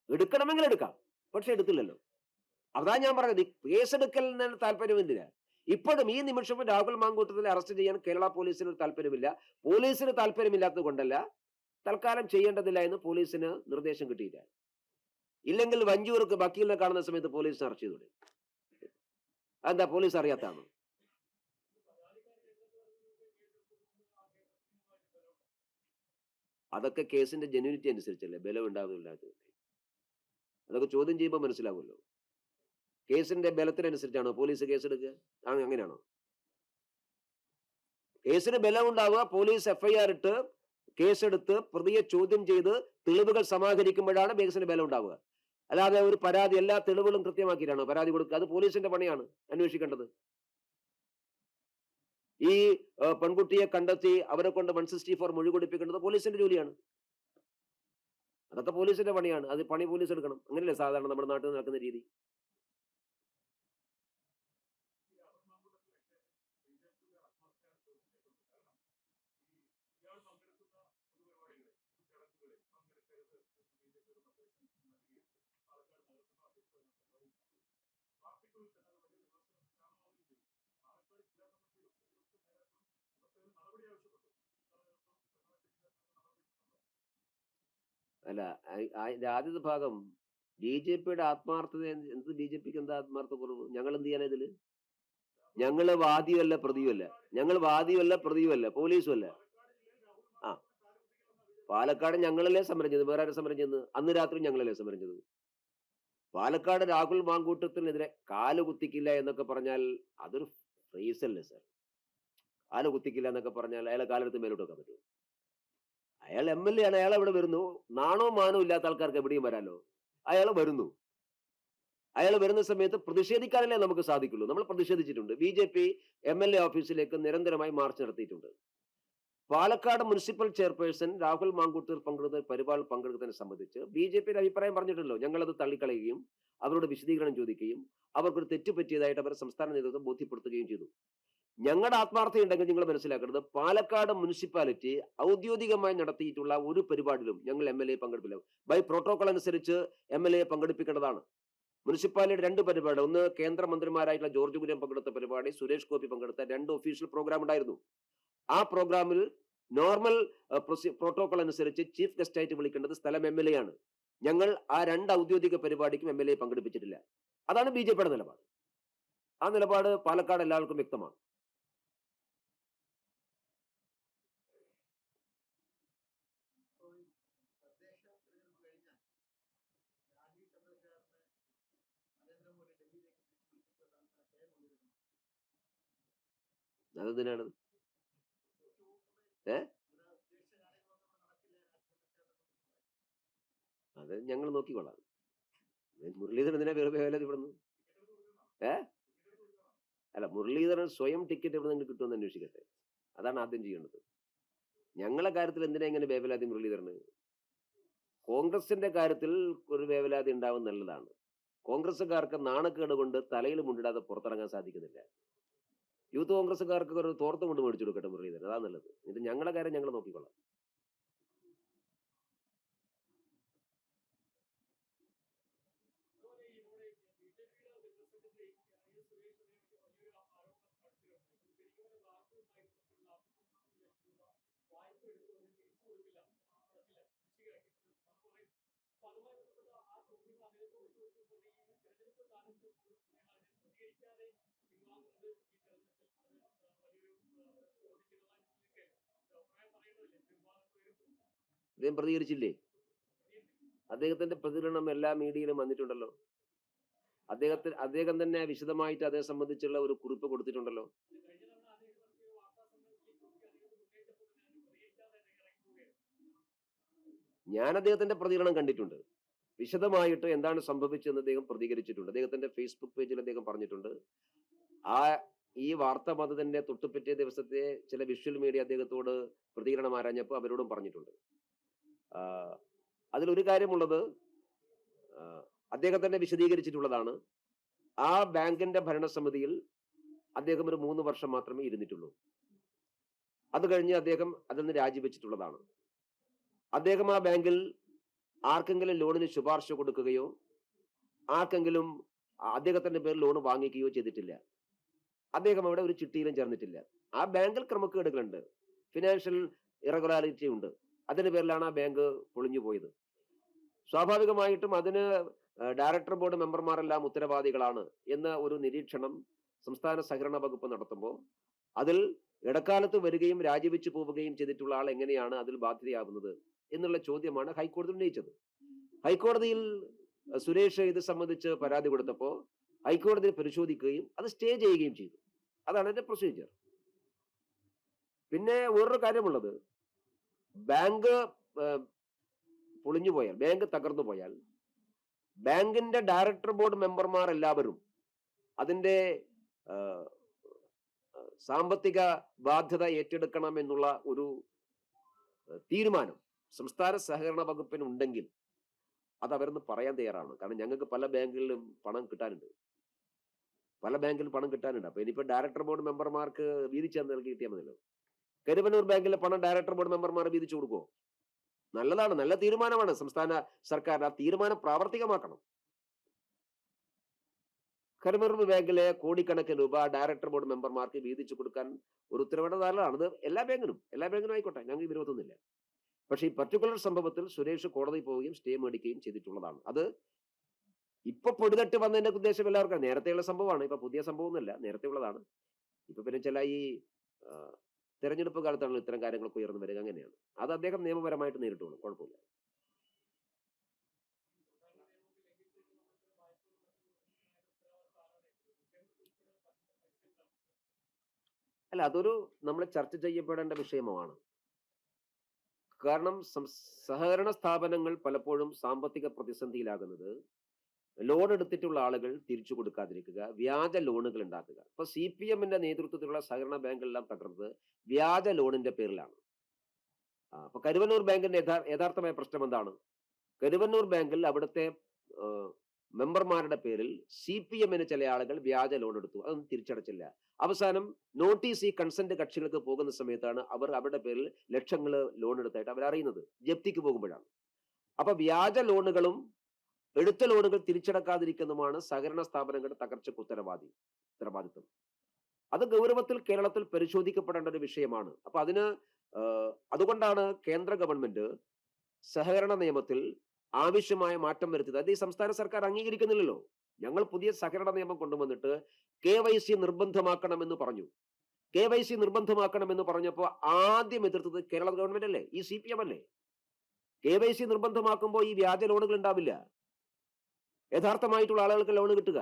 എടുക്കണമെങ്കിൽ എടുക്കാം, പക്ഷെ എടുത്തില്ലല്ലോ. അതാ ഞാൻ പറഞ്ഞത്, കേസെടുക്കലിന് താല്പര്യമില്ല. ഇപ്പോഴും ഈ നിമിഷവും രാഹുൽ മാങ്കൂട്ടത്തിലെ അറസ്റ്റ് ചെയ്യാൻ കേരള പോലീസിന് താല്പര്യമില്ല. പോലീസിന് താല്പര്യമില്ലാത്തത് കൊണ്ടല്ല, തൽക്കാലം ചെയ്യേണ്ടതില്ല എന്ന് പോലീസിന് നിർദ്ദേശം കിട്ടിയില്ല. ഇല്ലെങ്കിൽ വഞ്ചൂർക്ക് വക്കീലിനെ കാണുന്ന സമയത്ത് പോലീസിനെ അറസ്റ്റ് ചെയ്തൂടെ? എന്താ പോലീസ് അറിയാത്തതാണ്? അതൊക്കെ കേസിന്റെ ജെന്യൂനിറ്റി അനുസരിച്ചല്ലേ ബലം ഉണ്ടാകുന്നില്ലാത്തത്. അതൊക്കെ ചോദ്യം ചെയ്യുമ്പോൾ മനസ്സിലാവുമല്ലോ. കേസിന്റെ ബലത്തിനനുസരിച്ചാണോ പോലീസ് കേസെടുക്കുക? അങ്ങനെയാണോ? കേസിന് ബലം ഉണ്ടാവുക പോലീസ് FIR ഇട്ട് കേസെടുത്ത് പ്രതിയെ ചോദ്യം ചെയ്ത് തെളിവുകൾ സമാഹരിക്കുമ്പോഴാണ് കേസിന് ബലം ഉണ്ടാവുക. അല്ലാതെ ഒരു പരാതി എല്ലാ തെളിവുകളും കൃത്യമാക്കിയിട്ടാണോ പരാതി കൊടുക്കുക? അത് പോലീസിന്റെ പണിയാണ് അന്വേഷിക്കേണ്ടത്. ഈ പെൺകുട്ടിയെ കണ്ടെത്തി അവരെ കൊണ്ട് 164 മൊഴി കൊടുപ്പിക്കേണ്ടത് പോലീസിന്റെ ജോലിയാണ്. അതൊക്കെ പോലീസിന്റെ പണിയാണ്. അത് പണി പോലീസ് എടുക്കണം. അങ്ങനെയല്ലേ സാധാരണ നമ്മുടെ നാട്ടിൽ നടക്കുന്ന രീതി. അല്ല, അതിന്റെ ആദ്യത്തെ ഭാഗം ബി.ജെ.പിയുടെ ആത്മാർത്ഥത എന്ത്, ബി.ജെ.പിക്ക് എന്താ ആത്മാർത്ഥ കുറവ്? ഞങ്ങൾ എന്ത് ചെയ്യാനാ ഇതില്? ഞങ്ങള് വാദിയുമല്ല പ്രതിയുമല്ല. ഞങ്ങൾ വാദിയുമല്ല പ്രതിയുമല്ല പോലീസുമല്ല. ആ, പാലക്കാട് ഞങ്ങളല്ലേ സമരം ചെയ്തത്, വേറെ ആരും സമരം ചെയ്യുന്നത്? അന്ന് രാത്രി ഞങ്ങളല്ലേ സമരം ചെയ്തത്? പാലക്കാട് രാഹുൽ മാങ്കൂട്ടത്തിനെതിരെ കാല് കുത്തിക്കില്ല എന്നൊക്കെ പറഞ്ഞാൽ അതൊരു ഫ്രേസല്ലേ സാർ? കാല് കുത്തിക്കില്ല എന്നൊക്കെ പറഞ്ഞാൽ അയാളെ കാലെടുത്ത് മേലോട്ട് വെക്കാൻ പറ്റുമോ? അയാൾ എം.എൽ.എ ആണ്, അയാൾ അവിടെ വരുന്നു. നാണോ മാനോ ഇല്ലാത്ത ആൾക്കാർക്ക് എവിടെയും വരാലോ. അയാൾ വരുന്നു. അയാൾ വരുന്ന സമയത്ത് പ്രതിഷേധിക്കാനല്ലേ നമുക്ക് സാധിക്കുള്ളൂ. നമ്മൾ പ്രതിഷേധിച്ചിട്ടുണ്ട്. ബി.ജെ.പി എം.എൽ.എ ഓഫീസിലേക്ക് നിരന്തരമായി മാർച്ച് നടത്തിയിട്ടുണ്ട്. പാലക്കാട് മുനിസിപ്പൽ ചെയർപേഴ്സൺ രാഹുൽ മാങ്കൂട്ടർ പങ്കെടുത്തതിനെ സംബന്ധിച്ച് ബി.ജെ.പിയുടെ അഭിപ്രായം പറഞ്ഞിട്ടുണ്ടല്ലോ. ഞങ്ങളത് തള്ളിക്കളയുകയും അവരോട് വിശദീകരണം ചോദിക്കുകയും അവർക്കൊരു തെറ്റ് പറ്റിയതായിട്ട് അവർ സംസ്ഥാന നേതൃത്വം ബോധ്യപ്പെടുത്തുകയും ചെയ്തു. ഞങ്ങളുടെ ആത്മാർത്ഥതയുണ്ടെങ്കിൽ നിങ്ങൾ മനസ്സിലാക്കേണ്ടത്, പാലക്കാട് മുനിസിപ്പാലിറ്റി ഔദ്യോഗികമായി നടത്തിയിട്ടുള്ള ഒരു പരിപാടിയിലും ഞങ്ങൾ എം.എൽ.എ പങ്കെടുപ്പില്ല. ബൈ പ്രോട്ടോകോൾ അനുസരിച്ച് എം.എൽ.എ പങ്കെടുപ്പിക്കേണ്ടതാണ്. മുനിസിപ്പാലിറ്റിയുടെ 2 പരിപാടി, ഒന്ന് കേന്ദ്രമന്ത്രിമാരായിട്ടുള്ള ജോർജ് കുര്യൻ പങ്കെടുത്ത പരിപാടി, സുരേഷ് ഗോപി പങ്കെടുത്ത 2 ഒഫീഷ്യൽ പ്രോഗ്രാം ഉണ്ടായിരുന്നു. ആ പ്രോഗ്രാമിൽ നോർമൽ പ്രോട്ടോകോൾ അനുസരിച്ച് ചീഫ് ഗസ്റ്റ് ആയിട്ട് വിളിക്കേണ്ടത് സ്ഥലം എം.എൽ.എ ആണ്. ഞങ്ങൾ ആ 2 ഔദ്യോഗിക പരിപാടിക്കും എം.എൽ.എ പങ്കെടുപ്പിച്ചിട്ടില്ല. അതാണ് ബി.ജെ.പിയുടെ നിലപാട്. ആ നിലപാട് പാലക്കാട് എല്ലാവർക്കും വ്യക്തമാണ്. അതെന്തിനാണ്? ഏ അത് ഞങ്ങൾ നോക്കിക്കൊള്ളാം. മുരളീധരൻ എന്തിനാ വേവലാതി ഇവിടുന്ന്? ഏ അല്ല, മുരളീധരൻ സ്വയം ടിക്കറ്റ് എവിടെ നിന്ന് കിട്ടുമെന്ന് അന്വേഷിക്കട്ടെ. അതാണ് ആദ്യം ചെയ്യേണ്ടത്. ഞങ്ങളെ കാര്യത്തിൽ എന്തിനാ ഇങ്ങനെ വേവലാതി മുരളീധരന്? കോൺഗ്രസിന്റെ കാര്യത്തിൽ ഒരു വേവലാതി ഉണ്ടാവും നല്ലതാണ്. കോൺഗ്രസ്സുകാർക്ക് നാണക്കേട് കൊണ്ട് തലയിൽ മുണ്ടിടാതെ പുറത്തിറങ്ങാൻ സാധിക്കുന്നില്ല. യൂത്ത് കോൺഗ്രസ്സുകാർക്ക് ഒരു തോർത്ത് കൊണ്ട് മേടിച്ചു കൊടുക്കട്ടെ മുരളീധരൻ, അതാ നല്ലത്. ഇത് ഞങ്ങളുടെ കാര്യം ഞങ്ങൾ നോക്കിക്കൊള്ളാം. അദ്ദേഹം പ്രതികരിച്ചില്ലേ? അദ്ദേഹത്തിന്റെ പ്രതികരണം എല്ലാ മീഡിയയിലും വന്നിട്ടുണ്ടല്ലോ. അദ്ദേഹം തന്നെ വിശദമായിട്ട് അതേ സംബന്ധിച്ചുള്ള ഒരു കുറിപ്പ് കൊടുത്തിട്ടുണ്ടല്ലോ. ഞാൻ അദ്ദേഹത്തിന്റെ പ്രതികരണം കണ്ടിട്ടുണ്ട്. വിശദമായിട്ട് എന്താണ് സംഭവിച്ചതെന്ന് അദ്ദേഹം പ്രതികരിച്ചിട്ടുണ്ട്. അദ്ദേഹത്തിന്റെ ഫേസ്ബുക്ക് പേജിൽ അദ്ദേഹം പറഞ്ഞിട്ടുണ്ട്. ഈ വാർത്ത വന്നതിന്റെ തൊട്ടുപിറ്റേ ദിവസത്തെ ചില വിഷ്വൽ മീഡിയ അദ്ദേഹത്തോട് പ്രതികരണം ആരാഞ്ഞപ്പോൾ അവരോടും പറഞ്ഞിട്ടുണ്ട്. അതിലൊരു കാര്യമുള്ളത്, അദ്ദേഹം തന്നെ വിശദീകരിച്ചിട്ടുള്ളതാണ്. ആ ബാങ്കിന്റെ ഭരണസമിതിയിൽ അദ്ദേഹം ഒരു 3 വർഷം മാത്രമേ ഇരുന്നിട്ടുള്ളൂ. അത് കഴിഞ്ഞ് അദ്ദേഹം അതിൽ നിന്ന് രാജിവെച്ചിട്ടുള്ളതാണ്. അദ്ദേഹം ആ ബാങ്കിൽ ആർക്കെങ്കിലും ലോണിന് ശുപാർശ കൊടുക്കുകയോ ആർക്കെങ്കിലും അദ്ദേഹത്തിന്റെ പേരിൽ ലോൺ വാങ്ങിക്കുകയോ ചെയ്തിട്ടില്ല. അദ്ദേഹം അവിടെ ഒരു ചിട്ടിയിലും ചേർന്നിട്ടില്ല. ആ ബാങ്കിൽ ക്രമക്കേടുകളുണ്ട്, ഫിനാൻഷ്യൽ ഇറഗുലാരിറ്റി ഉണ്ട്. അതിന്റെ പേരിലാണ് ആ ബാങ്ക് പൊളിഞ്ഞു പോയത്. സ്വാഭാവികമായിട്ടും അതിന് ഡയറക്ടർ ബോർഡ് മെമ്പർമാരെല്ലാം ഉത്തരവാദികളാണ് എന്ന ഒരു നിരീക്ഷണം സംസ്ഥാന സഹകരണ വകുപ്പ് നടത്തുമ്പോൾ അതിൽ ഇടക്കാലത്ത് വരികയും രാജിവെച്ചു പോവുകയും ചെയ്തിട്ടുള്ള ആൾ എങ്ങനെയാണ് അതിൽ ബാധ്യതയാവുന്നത് എന്നുള്ള ചോദ്യമാണ് ഹൈക്കോടതി ഉന്നയിച്ചത്. ഹൈക്കോടതിയിൽ സുരേഷ് ഇത് സംബന്ധിച്ച് പരാതി കൊടുത്തപ്പോൾ ഹൈക്കോടതി പരിശോധിക്കുകയും അത് സ്റ്റേ ചെയ്യുകയും ചെയ്തു. അതാണ് അതിന്റെ പ്രൊസീജിയർ. പിന്നെ വേറൊരു കാര്യമുള്ളത്, ബാങ്ക് പൊളിഞ്ഞു പോയാൽ, ബാങ്ക് തകർന്നു പോയാൽ ബാങ്കിന്റെ ഡയറക്ടർ ബോർഡ് മെമ്പർമാർ എല്ലാവരും അതിന്റെ സാമ്പത്തിക ബാധ്യത ഏറ്റെടുക്കണം എന്നുള്ള ഒരു തീരുമാനം സംസ്ഥാന സഹകരണ വകുപ്പിന് ഉണ്ടെങ്കിൽ അത് അവരൊന്ന് പറയാൻ തയ്യാറാണ്. കാരണം ഞങ്ങൾക്ക് പല ബാങ്കുകളിലും പണം കിട്ടാനുണ്ട്. അപ്പൊ ഇനിയിപ്പോ ഡയറക്ടർ ബോർഡ് മെമ്പർമാർക്ക് വീതിച്ച് നൽകി കിട്ടിയാൽ മതിയല്ലോ. കരുവന്നൂർ ബാങ്കിലെ പണം ഡയറക്ടർ ബോർഡ് മെമ്പർമാർ വീതിച്ചു കൊടുക്കുമോ? നല്ലതാണ്, നല്ല തീരുമാനമാണ് സംസ്ഥാന സർക്കാർ. ആ തീരുമാനം പ്രാവർത്തികമാക്കണം. കരുവന്നൂർ ബാങ്കിലെ കോടിക്കണക്കിന് രൂപ ഡയറക്ടർ ബോർഡ് മെമ്പർമാർക്ക് വീതിച്ചു കൊടുക്കാൻ ഒരു ഉത്തരവിടൽ നല്ലതാണ്. അത് എല്ലാ ബാങ്കിനും ആയിക്കോട്ടെ, ഞങ്ങൾക്ക് വിരോധമൊന്നുമില്ല. പക്ഷേ ഈ പർട്ടിക്കുലർ സംഭവത്തിൽ സുരേഷ് കോടതി പോവുകയും സ്റ്റേ മേടിക്കുകയും ചെയ്തിട്ടുള്ളതാണ്. അത് ഇപ്പൊ പൊടിതട്ട് വന്നതിന്റെ ഉദ്ദേശം എല്ലാവർക്കും നേരത്തെയുള്ള സംഭവമാണ്. ഇപ്പൊ പുതിയ സംഭവമൊന്നുമല്ല, നേരത്തെ ഉള്ളതാണ്. ഇപ്പൊ പിന്നെ ചില ഈ ആ, തെരഞ്ഞെടുപ്പ് കാലത്താണല്ലോ ഇത്തരം കാര്യങ്ങളൊക്കെ ഉയർന്നു വരിക. അങ്ങനെയാണ്. അത് അദ്ദേഹം നിയമപരമായിട്ട് നേരിട്ടുള്ളൂ, കുഴപ്പമില്ല. അല്ല, അതൊരു നമ്മൾ ചർച്ച ചെയ്യപ്പെടേണ്ട വിഷയമാണ്. കാരണം സഹകരണ സ്ഥാപനങ്ങൾ പലപ്പോഴും സാമ്പത്തിക പ്രതിസന്ധിയിലാകുന്നത് ലോൺ എടുത്തിട്ടുള്ള ആളുകൾ തിരിച്ചു കൊടുക്കാതിരിക്കുക, വ്യാജ ലോണുകൾ ഉണ്ടാക്കുക. ഇപ്പൊ CPM-ന്റെ നേതൃത്വത്തിലുള്ള സഹകരണ ബാങ്കുകളെല്ലാം തകർന്നത് വ്യാജ ലോണിന്റെ പേരിലാണ്. അപ്പൊ കരുവന്നൂർ ബാങ്കിന്റെ യഥാർത്ഥമായ പ്രശ്നം എന്താണ്? കരുവന്നൂർ ബാങ്കിൽ അവിടുത്തെ മെമ്പർമാരുടെ പേരിൽ CPM-ന് ചില ആളുകൾ വ്യാജ ലോൺ എടുത്തു, അതൊന്നും തിരിച്ചടച്ചില്ല. അവസാനം നോട്ടീസ് ഈ കൺസെന്റ് കക്ഷികൾക്ക് പോകുന്ന സമയത്താണ് അവർ അവരുടെ പേരിൽ ലക്ഷങ്ങൾ ലോൺ എടുത്തായിട്ട് അവരറിയുന്നത്, ജപ്തിക്ക് പോകുമ്പോഴാണ്. അപ്പൊ വ്യാജ ലോണുകളും എടുത്ത ലോണുകൾ തിരിച്ചടക്കാതിരിക്കുന്നതുമാണ് സഹകരണ സ്ഥാപനങ്ങളുടെ തകർച്ചയ്ക്ക് ഉത്തരവാദിത്വം. അത് ഗൗരവത്തിൽ കേരളത്തിൽ പരിശോധിക്കപ്പെടേണ്ട ഒരു വിഷയമാണ്. അപ്പൊ അതുകൊണ്ടാണ് കേന്ദ്ര ഗവൺമെന്റ് സഹകരണ നിയമത്തിൽ ആവശ്യമായ മാറ്റം വരുത്തിയത്. അത് ഈ സംസ്ഥാന സർക്കാർ അംഗീകരിക്കുന്നില്ലല്ലോ. ഞങ്ങൾ പുതിയ സഹകരണ നിയമം കൊണ്ടുവന്നിട്ട് KYC നിർബന്ധമാക്കണമെന്ന് പറഞ്ഞു. KYC നിർബന്ധമാക്കണമെന്ന് പറഞ്ഞപ്പോൾ ആദ്യം എതിർത്തത് കേരള ഗവൺമെന്റ് അല്ലേ, ഈ CPM അല്ലേ? KYC നിർബന്ധമാക്കുമ്പോൾ ഈ വ്യാജ ലോണുകൾ ഉണ്ടാവില്ല, യഥാർത്ഥമായിട്ടുള്ള ആളുകൾക്ക് ലോൺ കിട്ടുക.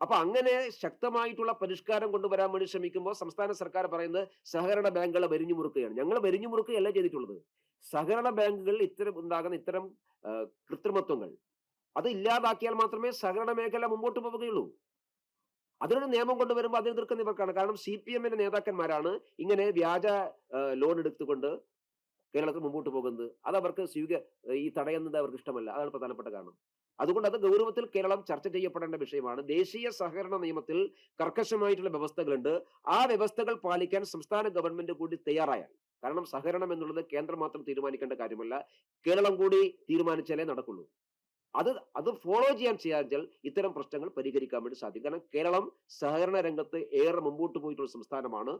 അപ്പൊ അങ്ങനെ ശക്തമായിട്ടുള്ള പരിഷ്കാരം കൊണ്ടുവരാൻ വേണ്ടി ശ്രമിക്കുമ്പോൾ സംസ്ഥാന സർക്കാർ പറയുന്നത് സഹകരണ ബാങ്കുകളെ വരിഞ്ഞു മുറുക്കുകയാണ്. ഞങ്ങൾ വരിഞ്ഞു മുറുക്കുകയല്ല ചെയ്തിട്ടുള്ളത്. സഹകരണ ബാങ്കുകൾ ഉണ്ടാകുന്ന ഇത്തരം കൃത്രിമത്വങ്ങൾ അത് ഇല്ലാതാക്കിയാൽ മാത്രമേ സഹകരണ മേഖല മുമ്പോട്ട് പോവുകയുള്ളൂ. അതിനൊരു നിയമം കൊണ്ടുവരുമ്പോൾ അതിന് എതിർക്കുന്ന ഇവർക്കാണ്. കാരണം CPM-ന്റെ നേതാക്കന്മാരാണ് ഇങ്ങനെ വ്യാജ ലോൺ എടുത്തുകൊണ്ട് കേരളത്തിൽ മുമ്പോട്ട് പോകുന്നത്. അത് അവർക്ക് ഈ തടയുന്നത് അവർക്ക് ഇഷ്ടമല്ല. അതാണ് പ്രധാനപ്പെട്ട കാരണം. അതുകൊണ്ട് അത് ഗൗരവത്തിൽ കേരളം ചർച്ച ചെയ്യപ്പെടേണ്ട വിഷയമാണ്. ദേശീയ സഹകരണ നിയമത്തിൽ കർക്കശമായിട്ടുള്ള വ്യവസ്ഥകളുണ്ട്. ആ വ്യവസ്ഥകൾ പാലിക്കാൻ സംസ്ഥാന ഗവൺമെന്റ് കൂടി തയ്യാറായാൽ, കാരണം സഹകരണം എന്നുള്ളത് കേന്ദ്രം മാത്രം തീരുമാനിക്കേണ്ട കാര്യമല്ല, കേരളം കൂടി തീരുമാനിച്ചാലേ നടക്കുള്ളൂ. അത് ഫോളോ ചെയ്യാൻ ഇത്തരം പ്രശ്നങ്ങൾ പരിഹരിക്കാൻ വേണ്ടി സാധിക്കും. കാരണം കേരളം സഹകരണ രംഗത്ത് ഏറെ മുമ്പോട്ട് പോയിട്ടുള്ള സംസ്ഥാനമാണ്.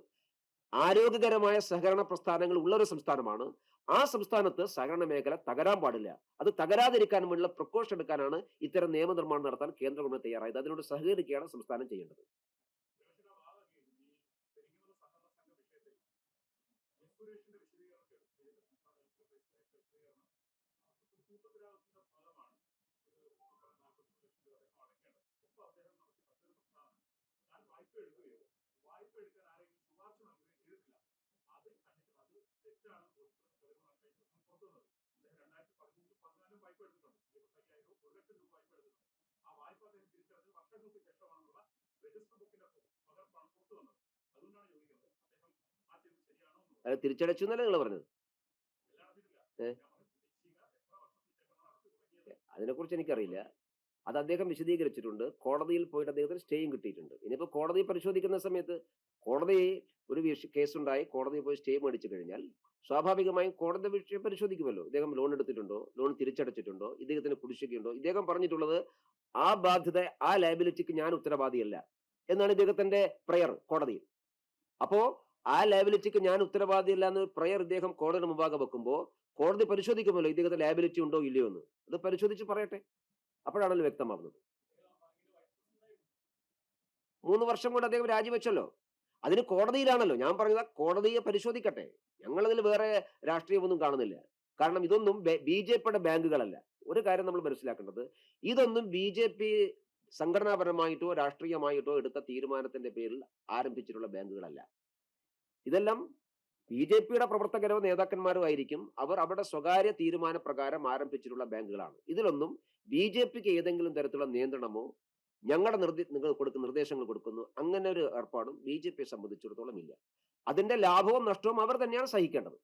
ആരോഗ്യകരമായ സഹകരണ പ്രസ്ഥാനങ്ങൾ ഉള്ള ഒരു സംസ്ഥാനമാണ്. ആ സംസ്ഥാനത്ത് സഹകരണ മേഖല തകരാൻ പാടില്ല. അത് തകരാതിരിക്കാൻ വേണ്ടിയുള്ള പ്രിക്കോഷൻ എടുക്കാനാണ് ഇത്തരം നിയമനിർമ്മാണം നടത്താൻ കേന്ദ്ര ഗവൺമെന്റ് തയ്യാറായത്. അതിനോട് സഹകരിക്കുകയാണ് സംസ്ഥാനം ചെയ്യേണ്ടത്. അത് തിരിച്ചടച്ചു എന്നല്ലേ നിങ്ങൾ പറഞ്ഞത്? അതിനെക്കുറിച്ച് എനിക്കറിയില്ല. അത് അദ്ദേഹം വിശദീകരിച്ചിട്ടുണ്ട്. കോടതിയിൽ പോയിട്ട് അദ്ദേഹത്തിന് സ്റ്റേയും കിട്ടിയിട്ടുണ്ട്. ഇനിയിപ്പോ കോടതി പരിശോധിക്കുന്ന സമയത്ത് കോടതി ഒരു കേസുണ്ടായി കോടതിയിൽ പോയി സ്റ്റേ മേടിച്ചു കഴിഞ്ഞാൽ സ്വാഭാവികമായും കോടതി വിഷയം പരിശോധിക്കുമല്ലോ. ഇദ്ദേഹം ലോൺ എടുത്തിട്ടുണ്ടോ, ലോൺ തിരിച്ചടച്ചിട്ടുണ്ടോ, ഇദ്ദേഹത്തിന് കുടിശ്ശികയുണ്ടോ. ഇദ്ദേഹം പറഞ്ഞിട്ടുള്ളത് ആ ബാധ്യത, ആ ലയബിലിറ്റിക്ക് ഞാൻ ഉത്തരവാദിയല്ല എന്നാണ് ഇദ്ദേഹത്തിന്റെ പ്രയർ കോടതിയിൽ. അപ്പോ ആ ലയബിലിറ്റിക്ക് ഞാൻ ഉത്തരവാദിയല്ല എന്ന് പ്രയർ ഇദ്ദേഹം കോടതിയുടെ മുമ്പാകെ വെക്കുമ്പോൾ കോടതി പരിശോധിക്കുമല്ലോ ഇദ്ദേഹത്തിന് ലയബിലിറ്റി ഉണ്ടോ ഇല്ലയോ എന്ന്. അത് പരിശോധിച്ച് പറയട്ടെ, അപ്പോഴാണല്ലോ വ്യക്തമാവുന്നത്. 3 വർഷം കൊണ്ട് അദ്ദേഹം രാജിവെച്ചല്ലോ. അതിന് കോടതിയിലാണല്ലോ. ഞാൻ പറഞ്ഞത് കോടതിയെ പരിശോധിക്കട്ടെ. ഞങ്ങളതിൽ വേറെ രാഷ്ട്രീയമൊന്നും കാണുന്നില്ല. കാരണം ഇതൊന്നും BJP-യുടെ ബാങ്കുകളല്ല. ഒരു കാര്യം നമ്മൾ മനസ്സിലാക്കേണ്ടത്, ഇതൊന്നും BJP സംഘടനാപരമായിട്ടോ രാഷ്ട്രീയമായിട്ടോ എടുത്ത തീരുമാനത്തിന്റെ പേരിൽ ആരംഭിച്ചിട്ടുള്ള ബാങ്കുകളല്ല. ഇതെല്ലാം BJP-യുടെ പ്രവർത്തകരോ നേതാക്കന്മാരോ ആയിരിക്കും. അവർ അവരുടെ സ്വകാര്യ തീരുമാന പ്രകാരം ആരംഭിച്ചിട്ടുള്ള ബാങ്കുകളാണ്. ഇതിലൊന്നും BJP-ക്ക് ഏതെങ്കിലും തരത്തിലുള്ള നിയന്ത്രണമോ നിങ്ങൾ കൊടുക്കുന്ന നിർദ്ദേശങ്ങൾ കൊടുക്കുന്നു അങ്ങനെ ഒരു ഏർപ്പാടും BJP-യെ സംബന്ധിച്ചിടത്തോളം ഇല്ല. അതിന്റെ ലാഭവും നഷ്ടവും അവർ തന്നെയാണ് സഹിക്കേണ്ടത്.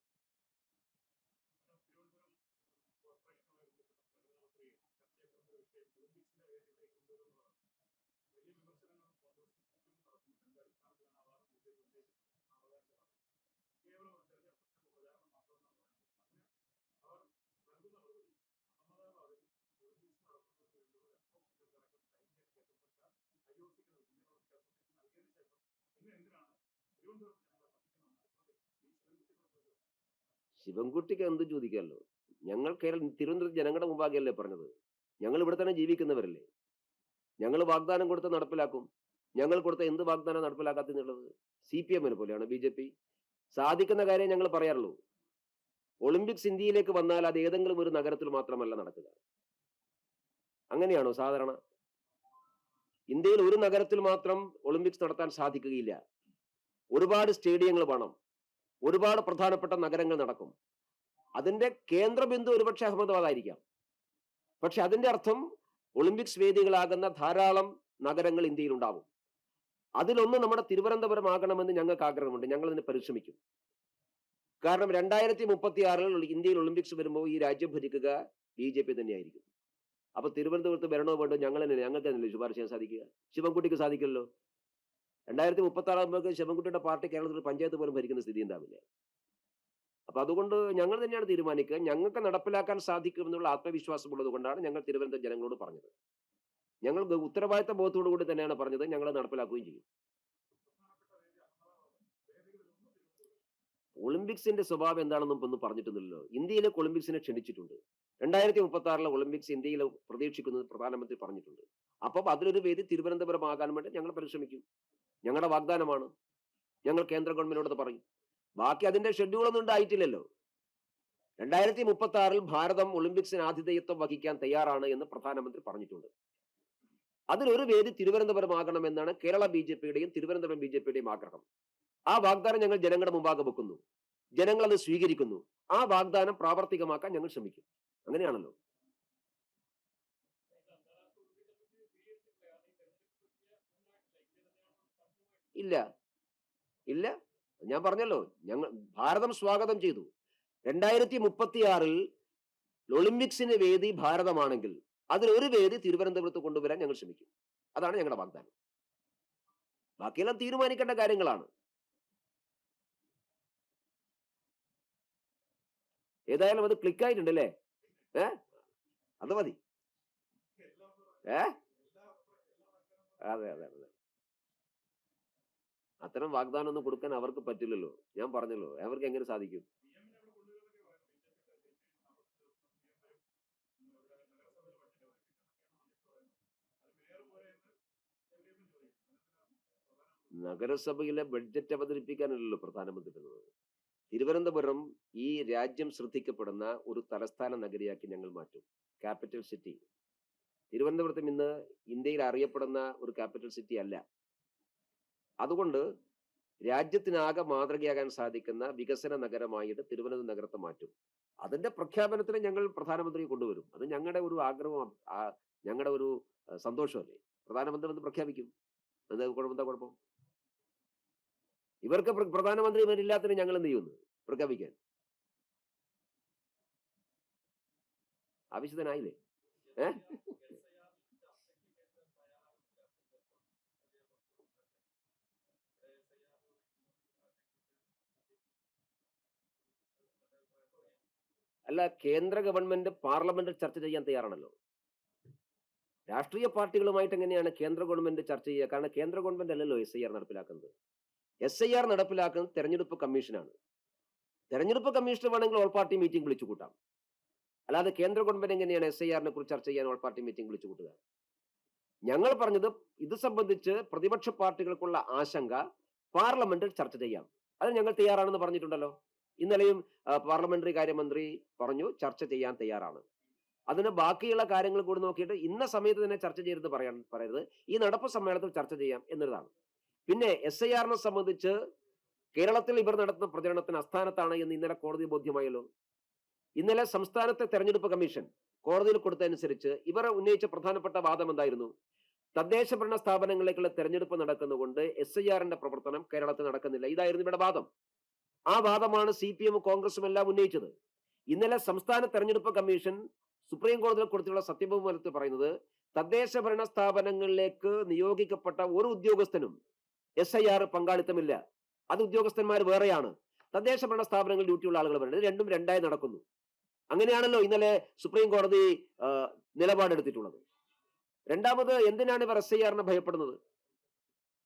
ശിവൻകുട്ടിക്ക് എന്ത് ചോദിക്കാമല്ലോ? ഞങ്ങൾ തിരുവനന്തപുരം ജനങ്ങളുടെ മുമ്പാകെയല്ലേ പറഞ്ഞത്. ഞങ്ങൾ ഇവിടെ തന്നെ ജീവിക്കുന്നവരല്ലേ. ഞങ്ങൾ വാഗ്ദാനം കൊടുത്ത് നടപ്പിലാക്കും. ഞങ്ങൾ കൊടുത്ത എന്ത് വാഗ്ദാനം നടപ്പിലാക്കാത്തെന്നുള്ളത് CPM പോലെയാണ് BJP. സാധിക്കുന്ന കാര്യം ഞങ്ങൾ പറയാറുള്ളൂ. ഒളിമ്പിക്സ് ഇന്ത്യയിലേക്ക് വന്നാൽ അത് ഏതെങ്കിലും ഒരു നഗരത്തിൽ മാത്രമല്ല നടക്കുക. അങ്ങനെയാണോ സാധാരണ? ഇന്ത്യയിൽ ഒരു നഗരത്തിൽ മാത്രം ഒളിമ്പിക്സ് നടത്താൻ സാധിക്കുകയില്ല. ഒരുപാട് സ്റ്റേഡിയങ്ങൾ വേണം. ഒരുപാട് പ്രധാനപ്പെട്ട നഗരങ്ങൾ നടക്കും. അതിന്റെ കേന്ദ്രബിന്ദു ഒരുപക്ഷെ അഹമ്മദാബാദ് ആയിരിക്കാം. പക്ഷെ അതിന്റെ അർത്ഥം ഒളിമ്പിക്സ് വേദികളാകുന്ന ധാരാളം നഗരങ്ങൾ ഇന്ത്യയിൽ ഉണ്ടാവും. അതിലൊന്ന് നമ്മുടെ തിരുവനന്തപുരം ആകണമെന്ന് ഞങ്ങൾക്ക് ആഗ്രഹമുണ്ട്. ഞങ്ങൾ അതിന് പരിശ്രമിക്കും. കാരണം 2036 ഇന്ത്യയിൽ ഒളിമ്പിക്സ് വരുമ്പോൾ ഈ രാജ്യം ഭരിക്കുക BJP തന്നെയായിരിക്കും. അപ്പൊ തിരുവനന്തപുരത്ത് വരണോ വേണ്ടോ ഞങ്ങൾക്ക് തന്നെ ശുപാർശ ചെയ്യാൻ സാധിക്കുക. ശിവൻകുട്ടിക്ക് സാധിക്കല്ലോ. 2036 ആകുമ്പോഴേക്ക് ശിവൻകുട്ടിയുടെ പാർട്ടി കേരളത്തിൽ പഞ്ചായത്ത് പോലും ഭരിക്കുന്ന സ്ഥിതി ഉണ്ടാവില്ല. അപ്പൊ അതുകൊണ്ട് ഞങ്ങൾ തന്നെയാണ് തീരുമാനിക്കുക. ഞങ്ങൾക്ക് നടപ്പിലാക്കാൻ സാധിക്കുമെന്നുള്ള ആത്മവിശ്വാസം ഉള്ളത് കൊണ്ടാണ് ഞങ്ങൾ തിരുവനന്തപുരം ജനങ്ങളോട് പറഞ്ഞത്. ഞങ്ങൾ ഉത്തരവാദിത്ത ബോധത്തോടു കൂടി തന്നെയാണ് പറഞ്ഞത്. ഞങ്ങൾ നടപ്പിലാക്കുകയും ചെയ്യും. ഒളിമ്പിക്സിന്റെ സ്വഭാവം എന്താണെന്നും ഒന്നും പറഞ്ഞിട്ടൊന്നുമില്ലല്ലോ. ഇന്ത്യയിലേക്ക് ഒളിമ്പിക്സിനെ ക്ഷണിച്ചിട്ടുണ്ട്. 2036 ഒളിമ്പിക്സ് ഇന്ത്യയിൽ പ്രതീക്ഷിക്കുന്നത് പ്രധാനമന്ത്രി പറഞ്ഞിട്ടുണ്ട്. അപ്പം അതിലൊരു വേദി തിരുവനന്തപുരം ആകാൻ വേണ്ടി ഞങ്ങൾ പരിശ്രമിക്കും. ഞങ്ങളുടെ വാഗ്ദാനമാണ്. ഞങ്ങൾ കേന്ദ്ര ഗവൺമെന്റിനോട് പറയും. ബാക്കി അതിന്റെ ഷെഡ്യൂളൊന്നും ഉണ്ടായിട്ടില്ലല്ലോ. 2036 ഭാരതം ഒളിമ്പിക്സിന് ആതിഥേയത്വം വഹിക്കാൻ തയ്യാറാണ് എന്ന് പ്രധാനമന്ത്രി പറഞ്ഞിട്ടുണ്ട്. അതിലൊരു വേദി തിരുവനന്തപുരം ആകണമെന്നാണ് കേരള BJPയുടെയും തിരുവനന്തപുരം BJPയുടെയും ആഗ്രഹം. ആ വാഗ്ദാനം ഞങ്ങൾ ജനങ്ങളുടെ മുമ്പാകെ വെക്കുന്നു. ജനങ്ങൾ അത് സ്വീകരിക്കുന്നു. ആ വാഗ്ദാനം പ്രാവർത്തികമാക്കാൻ ഞങ്ങൾ ശ്രമിക്കും. അങ്ങനെയാണല്ലോ. ഇല്ല ഇല്ല, ഞാൻ പറഞ്ഞല്ലോ, ഞങ്ങൾ ഭാരതം സ്വാഗതം ചെയ്തു. 2036 ഒളിമ്പിക്സിന് വേദി ഭാരതമാണെങ്കിൽ അതിലൊരു വേദി തിരുവനന്തപുരത്ത് കൊണ്ടുവരാൻ ഞങ്ങൾ ശ്രമിക്കും. അതാണ് ഞങ്ങളുടെ വാഗ്ദാനം. ബാക്കിയെല്ലാം തീരുമാനിക്കേണ്ട കാര്യങ്ങളാണ്. ഏതായാലും അത് ക്ലിക്കായിട്ടുണ്ട് അല്ലേ? അത് മതി. അതെ അതെ അതെ. അത്തരം വാഗ്ദാനം ഒന്നും കൊടുക്കാൻ അവർക്ക് പറ്റില്ലല്ലോ. ഞാൻ പറഞ്ഞല്ലോ, അവർക്ക് എങ്ങനെ സാധിക്കും? നഗരസഭയിലെ ബഡ്ജറ്റ് അവതരിപ്പിക്കാനല്ലല്ലോ പ്രധാനമന്ത്രി വരുന്നത്. തിരുവനന്തപുരം ഈ രാജ്യം ശ്രദ്ധിക്കപ്പെടുന്ന ഒരു തലസ്ഥാന നഗരിയാക്കി ഞങ്ങൾ മാറ്റും. Capital city. തിരുവനന്തപുരത്തും ഇന്ന് ഇന്ത്യയിൽ അറിയപ്പെടുന്ന ഒരു ക്യാപിറ്റൽ സിറ്റി അല്ല. അതുകൊണ്ട് രാജ്യത്തിനാകെ മാതൃകയാകാൻ സാധിക്കുന്ന വികസന നഗരമായിട്ട് തിരുവനന്തപുരം നഗരത്തെ മാറ്റും. അതിന്റെ പ്രഖ്യാപനത്തിന് ഞങ്ങൾ പ്രധാനമന്ത്രിയെ കൊണ്ടുവരും. അത് ഞങ്ങളുടെ ഒരു ആഗ്രഹം, ഞങ്ങളുടെ ഒരു സന്തോഷമല്ലേ. പ്രധാനമന്ത്രി അത് പ്രഖ്യാപിക്കും. എന്താ കുഴപ്പം? ഇവർക്ക് പ്രധാനമന്ത്രി വരില്ലാത്തതിന് ഞങ്ങൾ എന്ത് ചെയ്യുന്നു? പ്രഖ്യാപിക്കാൻ ആവശ്യത്തിനായില്ലേ? അല്ല, കേന്ദ്ര ഗവൺമെന്റ് പാർലമെന്റിൽ ചർച്ച ചെയ്യാൻ തയ്യാറാണല്ലോ. രാഷ്ട്രീയ പാർട്ടികളുമായിട്ട് എങ്ങനെയാണ് കേന്ദ്ര ഗവൺമെന്റ് ചർച്ച ചെയ്യുക? കാരണം കേന്ദ്ര ഗവൺമെന്റ് അല്ലല്ലോ SIR നടപ്പിലാക്കുന്നത്. SIR നടപ്പിലാക്കുന്നത് തെരഞ്ഞെടുപ്പ് കമ്മീഷനാണ്. തെരഞ്ഞെടുപ്പ് കമ്മീഷന് വേണമെങ്കിൽ ഓൾ പാർട്ടി മീറ്റിംഗ് വിളിച്ചു കൂട്ടാം. അല്ലാതെ കേന്ദ്ര ഗവൺമെന്റ് എങ്ങനെയാണ് SIR-നെ കുറിച്ച് ചർച്ച ചെയ്യാൻ ഓൾ പാർട്ടി മീറ്റിംഗ് വിളിച്ചു കൂട്ടുക? ഞങ്ങൾ പറഞ്ഞത് ഇത് സംബന്ധിച്ച് പ്രതിപക്ഷ പാർട്ടികൾക്കുള്ള ആശങ്ക പാർലമെന്റിൽ ചർച്ച ചെയ്യാം. അത് ഞങ്ങൾ തയ്യാറാണെന്ന് പറഞ്ഞിട്ടുണ്ടല്ലോ. ഇന്നലെയും പാർലമെന്ററി കാര്യമന്ത്രി പറഞ്ഞു ചർച്ച ചെയ്യാൻ തയ്യാറാണ്. അതിന് ബാക്കിയുള്ള കാര്യങ്ങൾ കൂടി നോക്കിയിട്ട് ഇന്ന സമയത്ത് തന്നെ ചർച്ച ചെയ്തെന്ന് പറയരുത്. ഈ നടപ്പ് സമ്മേളനത്തിൽ ചർച്ച ചെയ്യാം എന്നതാണ്. പിന്നെ SIR-നെ സംബന്ധിച്ച് കേരളത്തിൽ ഇവർ നടത്തുന്ന പ്രചരണത്തിന് അസ്ഥാനത്താണ് എന്ന് ഇന്നലെ കോടതി ബോധ്യമായല്ലോ. ഇന്നലെ സംസ്ഥാനത്തെ തെരഞ്ഞെടുപ്പ് കമ്മീഷൻ കോടതിയിൽ കൊടുത്തതനുസരിച്ച് ഇവർ ഉന്നയിച്ച പ്രധാനപ്പെട്ട വാദം എന്തായിരുന്നു? തദ്ദേശ ഭരണ സ്ഥാപനങ്ങളിലേക്കുള്ള തെരഞ്ഞെടുപ്പ് നടക്കുന്നതുകൊണ്ട് SIR-ന്റെ പ്രവർത്തനം കേരളത്തിൽ നടക്കുന്നില്ല. ഇതായിരുന്നു ഇവിടെ വാദം. ആ വാദമാണ് CPM കോൺഗ്രസും എല്ലാം ഉന്നയിച്ചത്. ഇന്നലെ സംസ്ഥാന തെരഞ്ഞെടുപ്പ് കമ്മീഷൻ സുപ്രീം കോടതിയിൽ കൊടുത്തിട്ടുള്ള സത്യവാങ്മൂലത്തിൽ പറയുന്നത് തദ്ദേശ ഭരണ സ്ഥാപനങ്ങളിലേക്ക് നിയോഗിക്കപ്പെട്ട ഒരു ഉദ്യോഗസ്ഥനും SIR പങ്കാളിത്തമില്ല. അത് ഉദ്യോഗസ്ഥന്മാർ വേറെയാണ്. തദ്ദേശ ഭരണ സ്ഥാപനങ്ങളിൽ ഡ്യൂട്ടിയുള്ള ആളുകൾ പറയുന്നത് രണ്ടും രണ്ടായി നടക്കുന്നു. അങ്ങനെയാണല്ലോ ഇന്നലെ സുപ്രീം കോടതി നിലപാടെടുത്തിട്ടുള്ളത്. രണ്ടാമത്, എന്തിനാണ് ഇവർ SIR ഭയപ്പെടുന്നത്?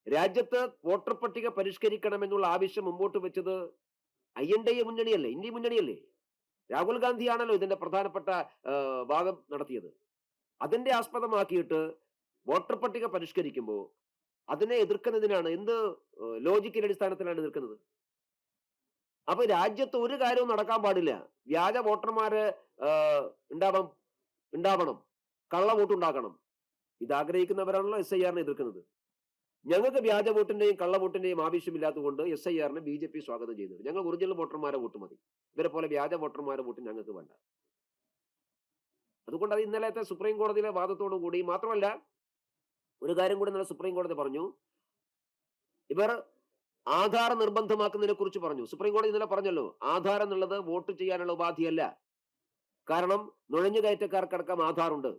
രാജ്യത്ത് വോട്ടർ പട്ടിക പരിഷ്കരിക്കണമെന്നുള്ള ആവശ്യം മുമ്പോട്ട് വെച്ചത് INDA മുന്നണിയല്ലേ, ഇന്ത്യ മുന്നണിയല്ലേ? രാഹുൽ ഗാന്ധിയാണല്ലോ ഇതിന്റെ പ്രധാനപ്പെട്ട ഭാഗം നടത്തിയത്. അതിന്റെ ആസ്പദമാക്കിയിട്ട് വോട്ടർ പട്ടിക പരിഷ്കരിക്കുമ്പോൾ അതിനെ എതിർക്കുന്നതിനാണ് എന്ത് ലോജിക്കിന്റെ അടിസ്ഥാനത്തിലാണ് എതിർക്കുന്നത്? അപ്പൊ രാജ്യത്ത് ഒരു കാര്യവും നടക്കാൻ പാടില്ല. വ്യാജ വോട്ടർമാര് ഉണ്ടാവണം, കള്ള വോട്ടുണ്ടാക്കണം. ഇതാഗ്രഹിക്കുന്നവരാണല്ലോ SIR എതിർക്കുന്നത്. ഞങ്ങൾക്ക് വ്യാജ വോട്ടിന്റെയും കള്ള വോട്ടിന്റെയും ആവശ്യമില്ലാത്തതുകൊണ്ട് SIR BJP സ്വാഗതം ചെയ്യുന്നത്. ഞങ്ങൾ ഒറിജിനൽ വോട്ടർമാരെ വോട്ട് മതി, ഇവരെ പോലെ വ്യാജ വോട്ടർമാരെ വോട്ട് ഞങ്ങൾക്ക് വേണ്ട. അതുകൊണ്ട് അത് ഇന്നലത്തെ സുപ്രീം കോടതിയിലെ വാദത്തോടു കൂടി മാത്രമല്ല, ഒരു കാര്യം കൂടി ഇന്നലെ സുപ്രീം കോടതി പറഞ്ഞു, ഇവർ ആധാർ നിർബന്ധമാക്കുന്നതിനെ കുറിച്ച് പറഞ്ഞു. സുപ്രീം കോടതി ഇന്നലെ പറഞ്ഞല്ലോ, ആധാർ എന്നുള്ളത് വോട്ട് ചെയ്യാനുള്ള ഉപാധിയല്ല. കാരണം നുഴഞ്ഞുകയറ്റക്കാർക്കടക്കം ആധാർ ഉണ്ട്.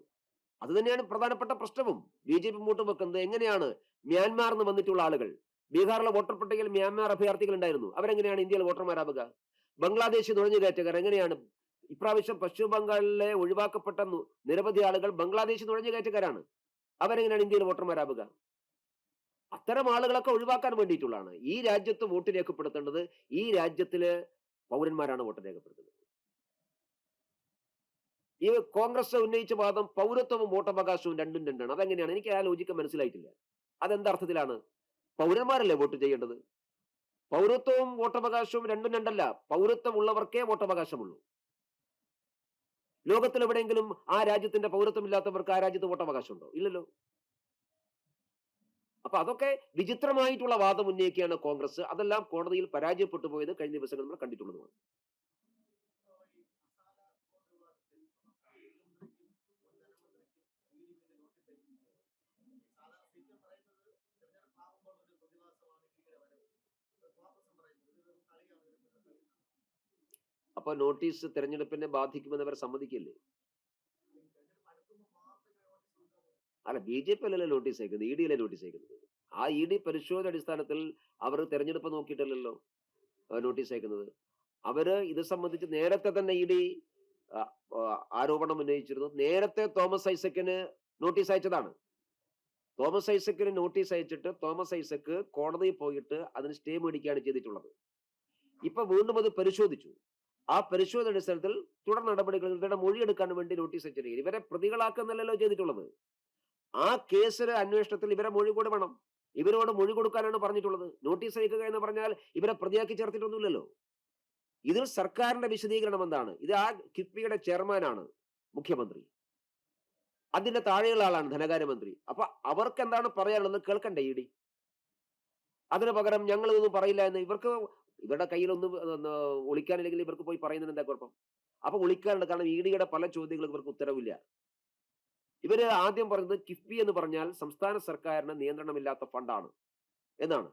അത് തന്നെയാണ് പ്രധാനപ്പെട്ട പ്രശ്നവും BJP മുമ്പോട്ട് വെക്കുന്നത്. എങ്ങനെയാണ് മ്യാൻമാറിൽ നിന്ന് വന്നിട്ടുള്ള ആളുകൾ, ബീഹാറിലെ വോട്ടർ പട്ടികയിൽ മ്യാൻമാർ അഭയാർത്ഥികൾ ഉണ്ടായിരുന്നു, അവരെങ്ങനെയാണ് ഇന്ത്യയിൽ വോട്ടർമാരാവുക? ബംഗ്ലാദേശ് നുഴഞ്ഞുകയറ്റക്കാർ എങ്ങനെയാണ്? ഇപ്രാവശ്യം പശ്ചിമ ബംഗാളിലെ ഒഴിവാക്കപ്പെട്ട നിരവധി ആളുകൾ ബംഗ്ലാദേശ് നുഴഞ്ഞുകയറ്റക്കാരാണ്, അവരെങ്ങനെയാണ് ഇന്ത്യയിൽ വോട്ടർമാരാവുക? അത്തരം ആളുകളൊക്കെ ഒഴിവാക്കാൻ വേണ്ടിയിട്ടുള്ളതാണ് ഈ രാജ്യത്ത് വോട്ട് രേഖപ്പെടുത്തേണ്ടത്. ഈ രാജ്യത്തില് പൗരന്മാരാണ് വോട്ട് രേഖപ്പെടുത്തുന്നത്. ഈ കോൺഗ്രസ് ഉന്നയിച്ച വാദം പൗരത്വവും വോട്ടവകാശവും രണ്ടും രണ്ടാണ്. അതെങ്ങനെയാണ്? എനിക്ക് ആ ലോജിക്ക് മനസ്സിലായിട്ടില്ല. അതെന്തർത്ഥത്തിലാണ്? പൗരന്മാരല്ലേ വോട്ട് ചെയ്യേണ്ടത്? പൗരത്വവും വോട്ടവകാശവും രണ്ടും രണ്ടല്ല. പൗരത്വം ഉള്ളവർക്കേ വോട്ടവകാശമുള്ളൂ. ലോകത്തിൽ എവിടെയെങ്കിലും ആ രാജ്യത്തിന്റെ പൗരത്വമില്ലാത്തവർക്ക് ആ രാജ്യത്ത് വോട്ടവകാശമുണ്ടോ? ഇല്ലല്ലോ. അപ്പൊ അതൊക്കെ വിചിത്രമായിട്ടുള്ള വാദം ഉന്നയിക്കുകയാണ് കോൺഗ്രസ്. അതെല്ലാം കോടതിയിൽ പരാജയപ്പെട്ടു പോയത് കഴിഞ്ഞ ദിവസങ്ങൾ നമ്മൾ കണ്ടിട്ടുള്ളതുമാണ്. അപ്പൊ നോട്ടീസ് തെരഞ്ഞെടുപ്പിനെ ബാധിക്കുമെന്ന് അവർ സമ്മതിക്കില്ലേ? അല്ല, BJP അല്ലല്ലോ നോട്ടീസ് അയക്കുന്നത്, ED അല്ലേ നോട്ടീസ് അയക്കുന്നത്. ആ ED പരിശോധന അടിസ്ഥാനത്തിൽ അവർ തെരഞ്ഞെടുപ്പ് നോക്കിയിട്ടല്ലല്ലോ നോട്ടീസ് അയക്കുന്നത്. അവര് ഇത് സംബന്ധിച്ച് നേരത്തെ തന്നെ ED ആരോപണം ഉന്നയിച്ചിരുന്നു. നേരത്തെ തോമസ് ഐസക്കിന് നോട്ടീസ് അയച്ചതാണ്. തോമസ് ഐസക്കിന് നോട്ടീസ് അയച്ചിട്ട് തോമസ് ഐസക്ക് കോടതിയിൽ പോയിട്ട് അതിന് സ്റ്റേ മേടിക്കുകയാണ് ചെയ്തിട്ടുള്ളത്. ഇപ്പൊ വീണ്ടും അത് പരിശോധിച്ചു. ആ പരിശോധന അടിസ്ഥാനത്തിൽ തുടർ നടപടികൾ, ഇവരുടെ മൊഴിയെടുക്കാൻ വേണ്ടി നോട്ടീസ് അയച്ചിരിക്കുകയാണ്. ഇവരെ പ്രതികളാക്കുന്നല്ലോ ചെയ്തിട്ടുള്ളത്. ആ കേസിലെ അന്വേഷണത്തിൽ ഇവരെ മൊഴി കൂടെ വേണം. ഇവരോട് മൊഴി കൊടുക്കാനാണ് പറഞ്ഞിട്ടുള്ളത്. നോട്ടീസ് അയക്കുക എന്ന് പറഞ്ഞാൽ ഇവരെ പ്രതിയാക്കി ചേർത്തിട്ടൊന്നുമില്ലല്ലോ. ഇതിൽ സർക്കാരിന്റെ വിശദീകരണം എന്താണ്? ഇത് ആ കിഫ്ബിയുടെ ചെയർമാനാണ് മുഖ്യമന്ത്രി, അതിന്റെ താഴെയുള്ള ആളാണ് ധനകാര്യമന്ത്രി. അപ്പൊ അവർക്ക് എന്താണ് പറയാനുള്ളത് കേൾക്കണ്ടേ ED? അതിന് പകരം ഞങ്ങൾ ഇതൊന്നും പറയില്ല എന്ന് ഇവരുടെ കയ്യിലൊന്നും ഒളിക്കാനില്ലെങ്കിൽ ഇവർക്ക് പോയി പറയുന്നതിന് എന്താ കുഴപ്പം? അപ്പൊ ഒളിക്കാനുണ്ട്. കാരണം EDയുടെ പല ചോദ്യങ്ങളും ഇവർക്ക് ഉത്തരവില്ല. ഇവര് ആദ്യം പറഞ്ഞത് കിഫ്ബി എന്ന് പറഞ്ഞാൽ സംസ്ഥാന സർക്കാരിന് നിയന്ത്രണമില്ലാത്ത ഫണ്ടാണ് എന്നാണ്.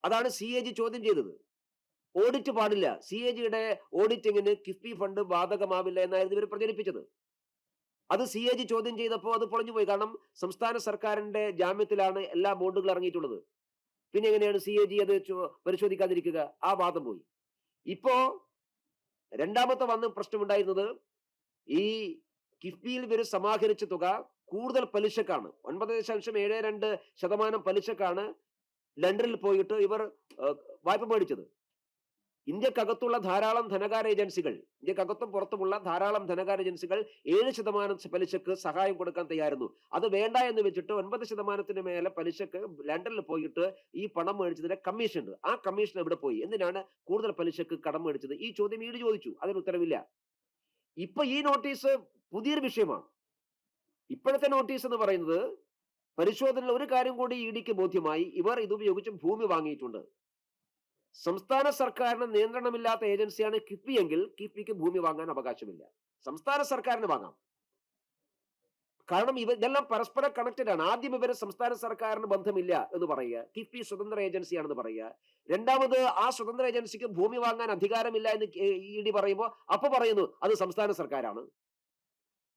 അതാണ് CAG ചോദ്യം ചെയ്തത്. ഓഡിറ്റ് പാടില്ല, CAGയുടെ ഓഡിറ്റിങ്ങിന് കിഫ്ബി ഫണ്ട് ബാധകമാവില്ല എന്നായിരുന്നു ഇവർ പ്രചരിപ്പിച്ചത്. അത് CAG ചോദ്യം ചെയ്തപ്പോൾ അത് പൊളിഞ്ഞുപോയി. കാരണം സംസ്ഥാന സർക്കാരിന്റെ ജാമ്യത്തിലാണ് എല്ലാ ബോണ്ടുകളും ഇറങ്ങിയിട്ടുള്ളത്. പിന്നെ എങ്ങനെയാണ് CAG അത് പരിശോധിക്കാതിരിക്കുക? ആ വാദം പോയി. ഇപ്പോ രണ്ടാമത്തെ പ്രശ്നമുണ്ടായിരുന്നത്, ഈ കിഫ്ബിയിൽ ഇവർ സമാഹരിച്ച തുക കൂടുതൽ പലിശക്കാണ്. 9.72% പലിശക്കാണ് ലണ്ടനിൽ പോയിട്ട് ഇവർ വായ്പ മേടിച്ചത്. ഇന്ത്യക്കകത്തുള്ള ധാരാളം ധനകാര്യ ഏജൻസികൾ, ഇന്ത്യക്കകത്തും പുറത്തുമുള്ള ധാരാളം ധനകാര്യ ഏജൻസികൾ 7% പലിശക്ക് സഹായം കൊടുക്കാൻ തയ്യാറായിരുന്നു. അത് വേണ്ട എന്ന് വെച്ചിട്ട് 9% മേലെ പലിശക്ക് ലണ്ടനിൽ പോയിട്ട് ഈ പണം മേടിച്ചതിന്റെ കമ്മീഷൻ ഉണ്ട്. ആ കമ്മീഷൻ എവിടെ പോയി? എന്തിനാണ് കൂടുതൽ പലിശക്ക് കടം മേടിച്ചത്? ഈ ചോദ്യം ED ചോദിച്ചു, അതിന് ഉത്തരവില്ല. ഇപ്പൊ ഈ നോട്ടീസ് പുതിയൊരു വിഷയമാണ്. ഇപ്പോഴത്തെ നോട്ടീസ് എന്ന് പറയുന്നത്, പരിശോധനയിൽ ഒരു കാര്യം കൂടി EDക്ക് ബോധ്യമായി, ഇവർ ഇതുപയോഗിച്ച് ഭൂമി വാങ്ങിയിട്ടുണ്ട്. സംസ്ഥാന സർക്കാരിന് നിയന്ത്രണമില്ലാത്ത ഏജൻസിയാണ് കിഫ്ബി എങ്കിൽ കിഫ്ബിക്ക് ഭൂമി വാങ്ങാൻ അവകാശമില്ല. സംസ്ഥാന സർക്കാരിന് വാങ്ങാം. കാരണം ഇതെല്ലാം പരസ്പരം കണക്റ്റഡ് ആണ്. ആദ്യം ഇവര് സംസ്ഥാന സർക്കാരിന് ബന്ധമില്ല എന്ന് പറയുക, കിഫ്ബി സ്വതന്ത്ര ഏജൻസിയാണെന്ന് പറയുക. രണ്ടാമത് ആ സ്വതന്ത്ര ഏജൻസിക്ക് ഭൂമി വാങ്ങാൻ അധികാരമില്ല എന്ന് ED പറയുമ്പോൾ അപ്പൊ പറയുന്നു അത് സംസ്ഥാന സർക്കാരാണ്.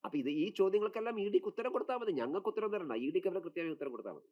അപ്പൊ ഈ ചോദ്യങ്ങൾക്കെല്ലാം EDക്ക് ഉത്തരം കൊടുത്താൽ മതി. ഞങ്ങൾക്ക് ഉത്തരം തരണ്ട, EDക്ക് അവരെ കൃത്യമായി ഉത്തരം കൊടുത്താൽ മതി.